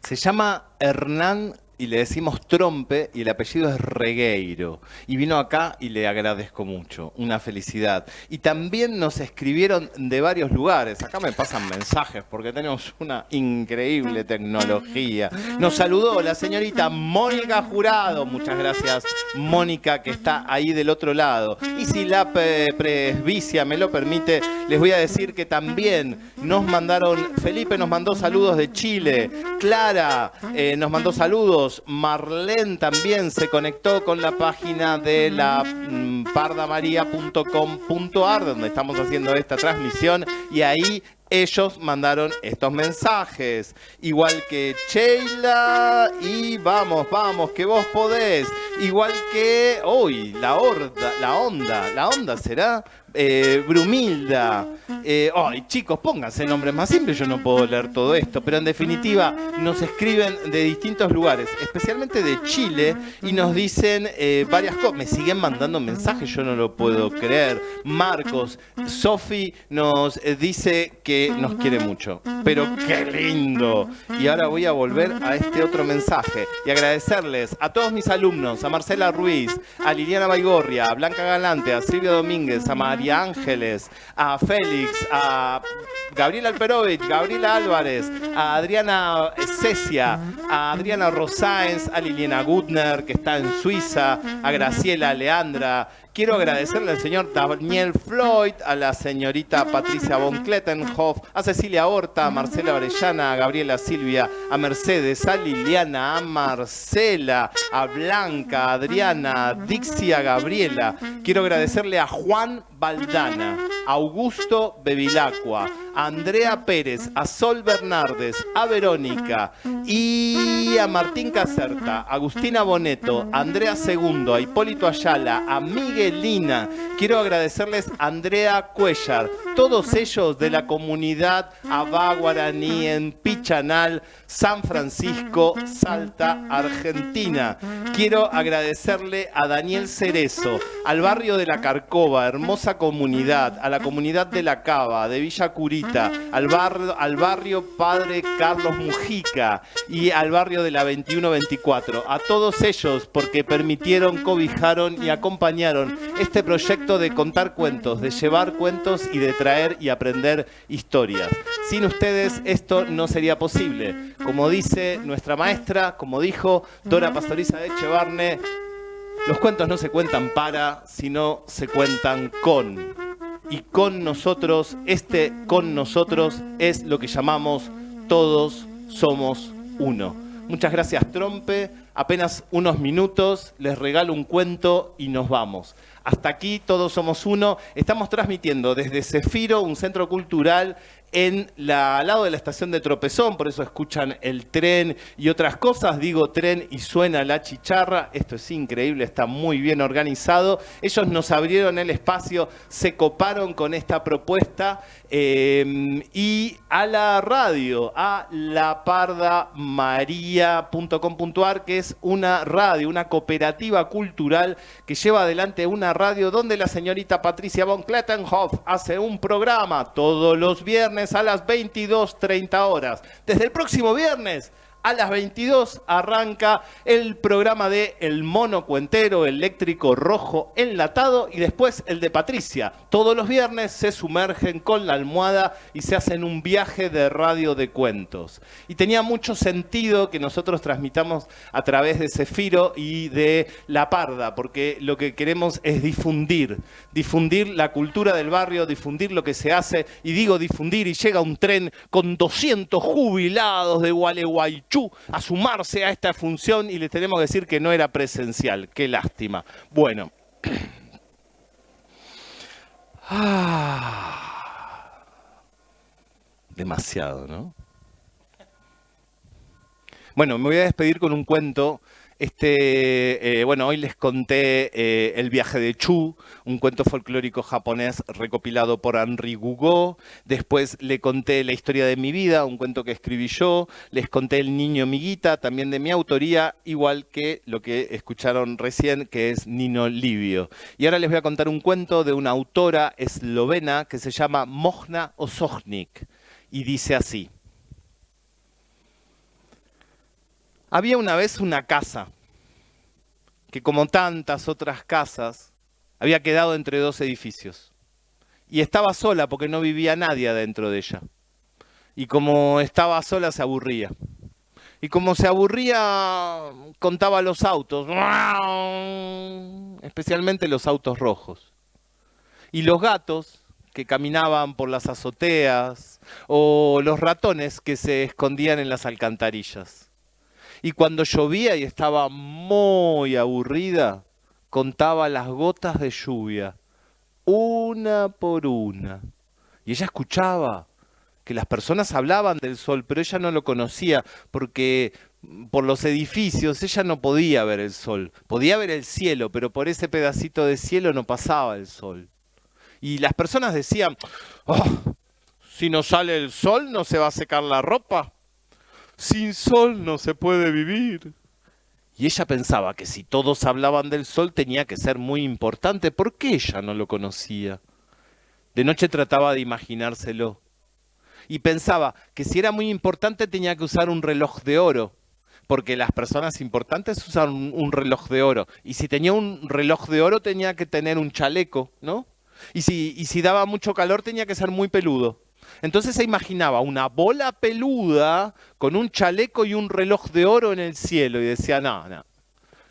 Se llama Hernán y le decimos Trompe y el apellido es Regueiro. Y vino acá y le agradezco mucho, una felicidad. Y también nos escribieron de varios lugares. Acá me pasan mensajes porque tenemos una increíble tecnología. Nos saludó la señorita Mónica Jurado. Muchas gracias, Mónica, que está ahí del otro lado. Y si la presbicia me lo permite, les voy a decir que también nos mandaron, Felipe nos mandó saludos de Chile, Clara nos mandó saludos, Marlene también se conectó con la página de la pardamaria.com.ar, donde estamos haciendo esta transmisión, y ahí ellos mandaron estos mensajes, igual que Sheila, y vamos, que vos podés, igual que, uy, la onda será, Brumilda, ay chicos, pónganse nombres más simples, yo no puedo leer todo esto, pero en definitiva nos escriben de distintos lugares, especialmente de Chile, y nos dicen varias cosas, me siguen mandando mensajes, yo no lo puedo creer. Marcos, Sofi nos dice que nos quiere mucho, pero qué lindo. Y ahora voy a volver a este otro mensaje y agradecerles a todos mis alumnos, a Marcela Ruiz, a Liliana Baigorria, a Blanca Galante, a Silvia Domínguez, a María Ángeles, a Félix, a Gabriela Alperovich, Gabriela Álvarez, a Adriana Cecia, a Adriana Rosáenz, a Liliana Gutner, que está en Suiza, a Graciela Leandra. Quiero agradecerle al señor Daniel Floyd, a la señorita Patricia von Klettenhoff, a Cecilia Horta, a Marcela Orellana, a Gabriela Silvia, a Mercedes, a Liliana, a Marcela, a Blanca, a Adriana, a Dixie, a Gabriela. Quiero agradecerle a Juan Valdana, a Augusto Bevilacqua, a Andrea Pérez, a Sol Bernardes, a Verónica y a Martín Caserta, a Agustina Boneto, a Andrea Segundo, a Hipólito Ayala, a Miguelina. Quiero agradecerles a Andrea Cuellar, todos ellos de la comunidad Abá Guaraní en Pichanal, San Francisco, Salta, Argentina. Quiero agradecerle a Daniel Cerezo, al barrio de La Carcova, hermosa comunidad, a la comunidad de La Cava, de Villa Curita, al barrio Padre Carlos Mujica y al barrio de la 2124. A todos ellos porque permitieron, cobijaron y acompañaron este proyecto de contar cuentos, de llevar cuentos y de traer y aprender historias. Sin ustedes esto no sería posible. Como dice nuestra maestra, como dijo Dora Pastoriza de Echevarne, los cuentos no se cuentan para, sino se cuentan con. Y con nosotros, con nosotros es lo que llamamos todos somos uno. Muchas gracias, Trompe. Apenas unos minutos, les regalo un cuento y nos vamos. Hasta aquí, todos somos uno. Estamos transmitiendo desde Cefiro, un centro cultural al lado de la estación de Tropezón, por eso escuchan el tren y otras cosas. Digo tren y suena la chicharra. Esto es increíble, está muy bien organizado. Ellos nos abrieron el espacio, se coparon con esta propuesta y a la radio, a lapardamaria.com.ar, que es una radio, una cooperativa cultural que lleva adelante una radio donde la señorita Patricia von Klettenhoff hace un programa todos los viernes a las 22:30 horas. Desde el próximo viernes a las 22 arranca el programa de El Mono Cuentero Eléctrico Rojo Enlatado y después el de Patricia. Todos los viernes se sumergen con la almohada y se hacen un viaje de radio de cuentos. Y tenía mucho sentido que nosotros transmitamos a través de Cefiro y de La Parda, porque lo que queremos es difundir la cultura del barrio, difundir lo que se hace, y digo difundir, y llega un tren con 200 jubilados de Gualeguaychú a sumarse a esta función y les tenemos que decir que no era presencial. Qué lástima. Bueno. Demasiado, ¿no? Bueno, me voy a despedir con un cuento. Bueno, hoy les conté El viaje de Chu, un cuento folclórico japonés recopilado por Henri Gougaud. Después le conté La historia de mi vida, un cuento que escribí yo. Les conté El niño miguita, también de mi autoría, igual que lo que escucharon recién, que es Nino Livio. Y ahora les voy a contar un cuento de una autora eslovena que se llama Mojna Ozochnik. Y dice así. Había una vez una casa que, como tantas otras casas, había quedado entre dos edificios. Y estaba sola porque no vivía nadie adentro de ella. Y como estaba sola se aburría. Y como se aburría, contaba los autos, especialmente los autos rojos. Y los gatos que caminaban por las azoteas, o los ratones que se escondían en las alcantarillas. Y cuando llovía y estaba muy aburrida, contaba las gotas de lluvia, una por una. Y ella escuchaba que las personas hablaban del sol, pero ella no lo conocía, porque por los edificios ella no podía ver el sol. Podía ver el cielo, pero por ese pedacito de cielo no pasaba el sol. Y las personas decían, oh, si no sale el sol no se va a secar la ropa. Sin sol no se puede vivir. Y ella pensaba que si todos hablaban del sol tenía que ser muy importante. ¿Por qué ella no lo conocía? De noche trataba de imaginárselo. Y pensaba que si era muy importante tenía que usar un reloj de oro. Porque las personas importantes usan un reloj de oro. Y si tenía un reloj de oro tenía que tener un chaleco, ¿no? Y si daba mucho calor tenía que ser muy peludo. Entonces se imaginaba una bola peluda con un chaleco y un reloj de oro en el cielo y decía,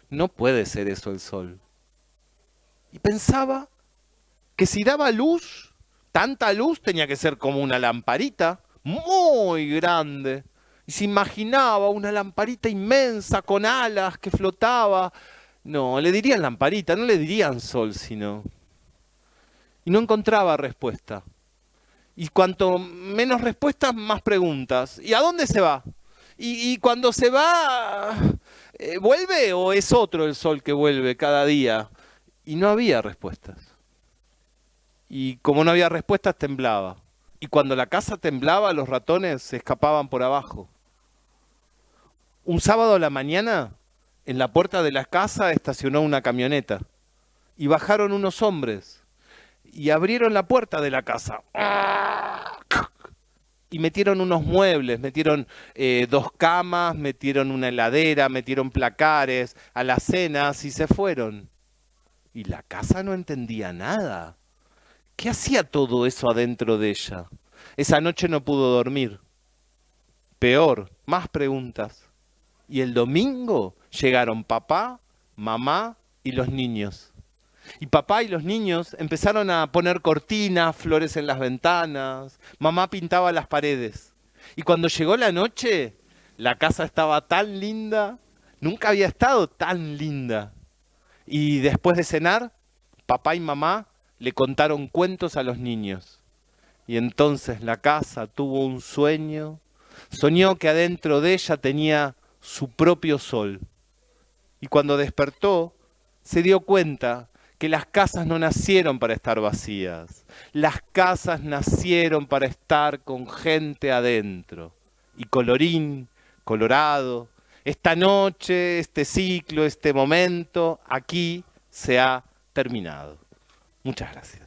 no puede ser eso el sol. Y pensaba que si daba luz, tanta luz tenía que ser como una lamparita muy grande. Y se imaginaba una lamparita inmensa con alas que flotaba. No, le dirían lamparita, no le dirían sol, sino. Y no encontraba respuesta. Y cuanto menos respuestas, más preguntas. ¿Y a dónde se va? ¿Y cuando se va, vuelve o es otro el sol que vuelve cada día? Y no había respuestas. Y como no había respuestas, temblaba. Y cuando la casa temblaba, los ratones se escapaban por abajo. Un sábado a la mañana, en la puerta de la casa estacionó una camioneta. Y bajaron unos hombres. Y abrieron la puerta de la casa. Y metieron unos muebles, metieron 2 camas, metieron una heladera, metieron placares, alacenas y se fueron. Y la casa no entendía nada. ¿Qué hacía todo eso adentro de ella? Esa noche no pudo dormir. Peor, más preguntas. Y el domingo llegaron papá, mamá y los niños. Y papá y los niños empezaron a poner cortinas, flores en las ventanas. Mamá pintaba las paredes. Y cuando llegó la noche, la casa estaba tan linda. Nunca había estado tan linda. Y después de cenar, papá y mamá le contaron cuentos a los niños. Y entonces la casa tuvo un sueño. Soñó que adentro de ella tenía su propio sol. Y cuando despertó, se dio cuenta que las casas no nacieron para estar vacías. Las casas nacieron para estar con gente adentro. Y colorín colorado, esta noche, este ciclo, este momento, aquí se ha terminado. Muchas gracias.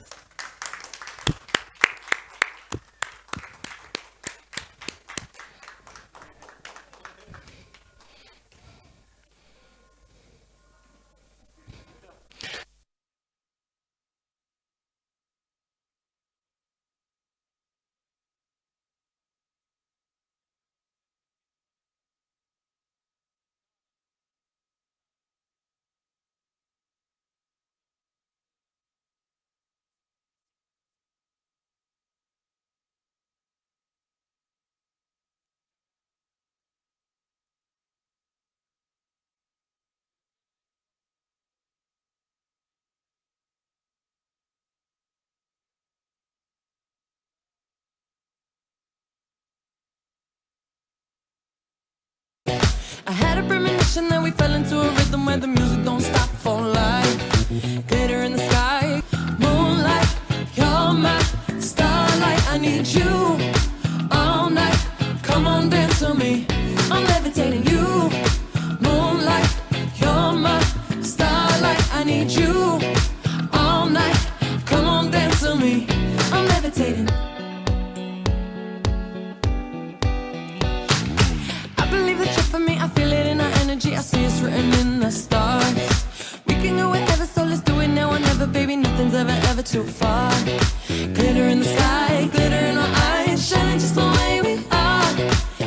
I had a premonition that we fell into a rhythm where the music don't stop for life. Glitter in the sky, moonlight, you're my starlight. I need you all night. Come on, dance to me. I'm levitating you. Moonlight, you're my starlight. I need you all night. Come on, dance to me. I'm levitating. I believe that you're for me. I feel it in our Glitter in the sky, glitter in our eyes, shining just the way we are.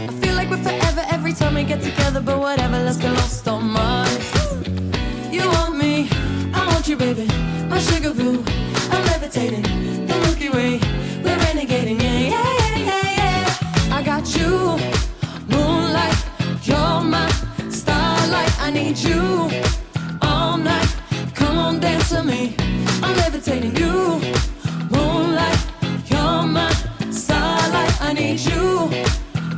I feel like we're forever every time we get together, but whatever, let's get lost on Mars. You want me, I want you, baby, my sugar boo. I'm levitating, the Milky Way, we're renegading, yeah, yeah, yeah, yeah, yeah. I got you, moonlight, you're my starlight. I need you all night, come on, dance to me. I'm levitating, you, moonlight, you're my starlight. I need you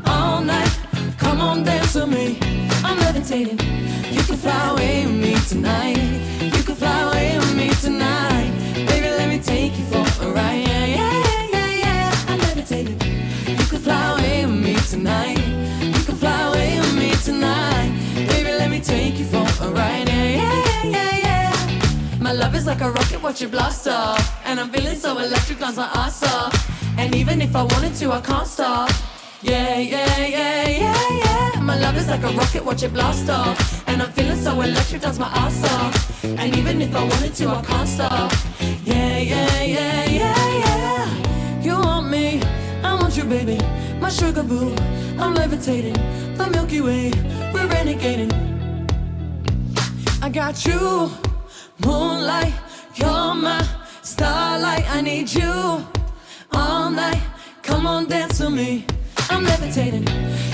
all night, come on, dance to me. I'm levitating, you can fly away with me tonight. You can fly away with me tonight. Baby, let me take you for a ride. Yeah, yeah, yeah, yeah, yeah. I'm levitating, you can fly away with me tonight. You can fly away with me tonight. Baby, let me take you for a ride. Yeah, yeah, yeah, yeah, yeah. My love is like a rocket, watch it blast off. And I'm feeling so electric, bounce my ass off. And even if I wanted to, I can't stop. Yeah, yeah, yeah, yeah, yeah. My love is like a rocket, watch it blast off. And I'm feeling so electric, dance my ass off. And even if I wanted to, I can't stop. Yeah, yeah, yeah, yeah, yeah. You want me, I want you, baby, my sugar boo. I'm levitating, the Milky Way, we're renegading. I got you, moonlight, you're my starlight. I need you all night, come on, dance with me. I'm levitating,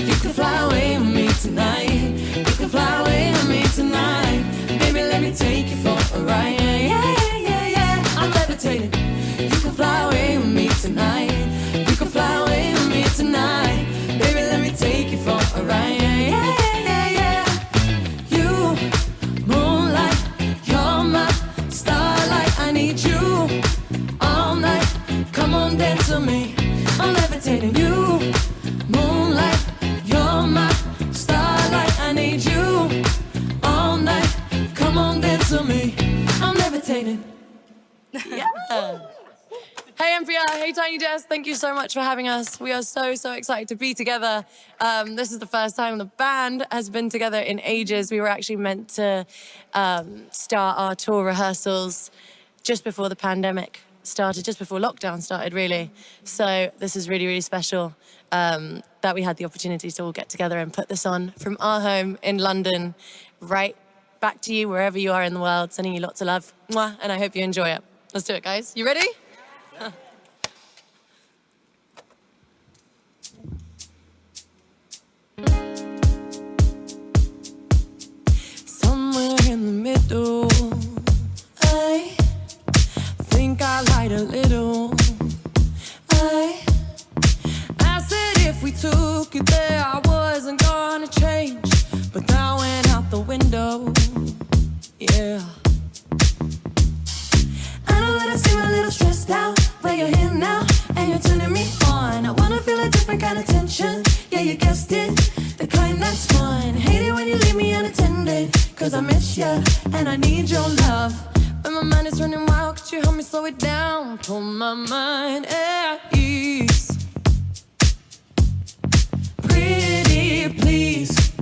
you can fly away with me tonight. You can fly away with me tonight. Baby, let me take you for a ride. Yeah, yeah, yeah, yeah, yeah. I'm levitating, you can fly away with me tonight. You can fly away with me tonight. Baby, let me take you for a ride. Yeah, yeah, yeah, yeah, yeah. You, moonlight, you're my starlight. I need you all night, come on, dance with me. I'm levitating, you, moonlight, you're my starlight. I need you all night, come on, dance with me. I'm levitating. Yeah. Hey NPR, hey Tiny Desk, thank you so much for having us. We are so excited to be together. This is the first time the band has been together in ages. We were actually meant to start our tour rehearsals just before the pandemic started, just before lockdown started, really. So this is really special that we had the opportunity to all get together and put this on from our home in London, right back to you wherever you are in the world. Sending you lots of love. Mwah, and I hope you enjoy it. Let's do it, guys. You ready? Yeah. Somewhere in the middle, I think I lied a little. I said if we took it there, I wasn't gonna change, but that went out the window. Yeah. I know that I seem a little stressed out, but you're here now and you're turning me on. I wanna feel a different kind of tension. Yeah, you guessed it, the kind that's fun. Hate it when you leave me unattended, cause I miss you and I need your love. When my mind is running wild, could you help me slow it down? Pull my mind at ease. Pretty please,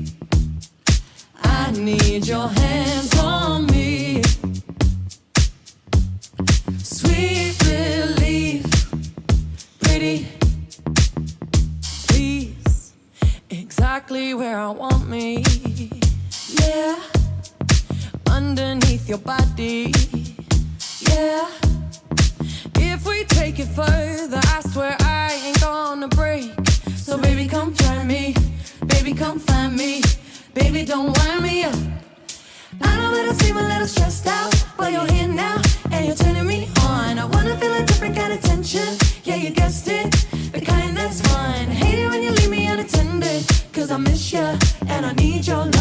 I need your hands on me. Sweet relief, pretty please, exactly where I want me. Yeah, underneath your body. Yeah, if we take it further, I swear I ain't gonna break. So baby, come try me, baby, come find me, baby, don't wind me up. I know that I seem a little stressed out, but you're here now and you're turning me on. I wanna feel a different kind of tension. Yeah, you guessed it, the kind that's fun. Hate it when you leave me unattended, cause I miss you and I need your love.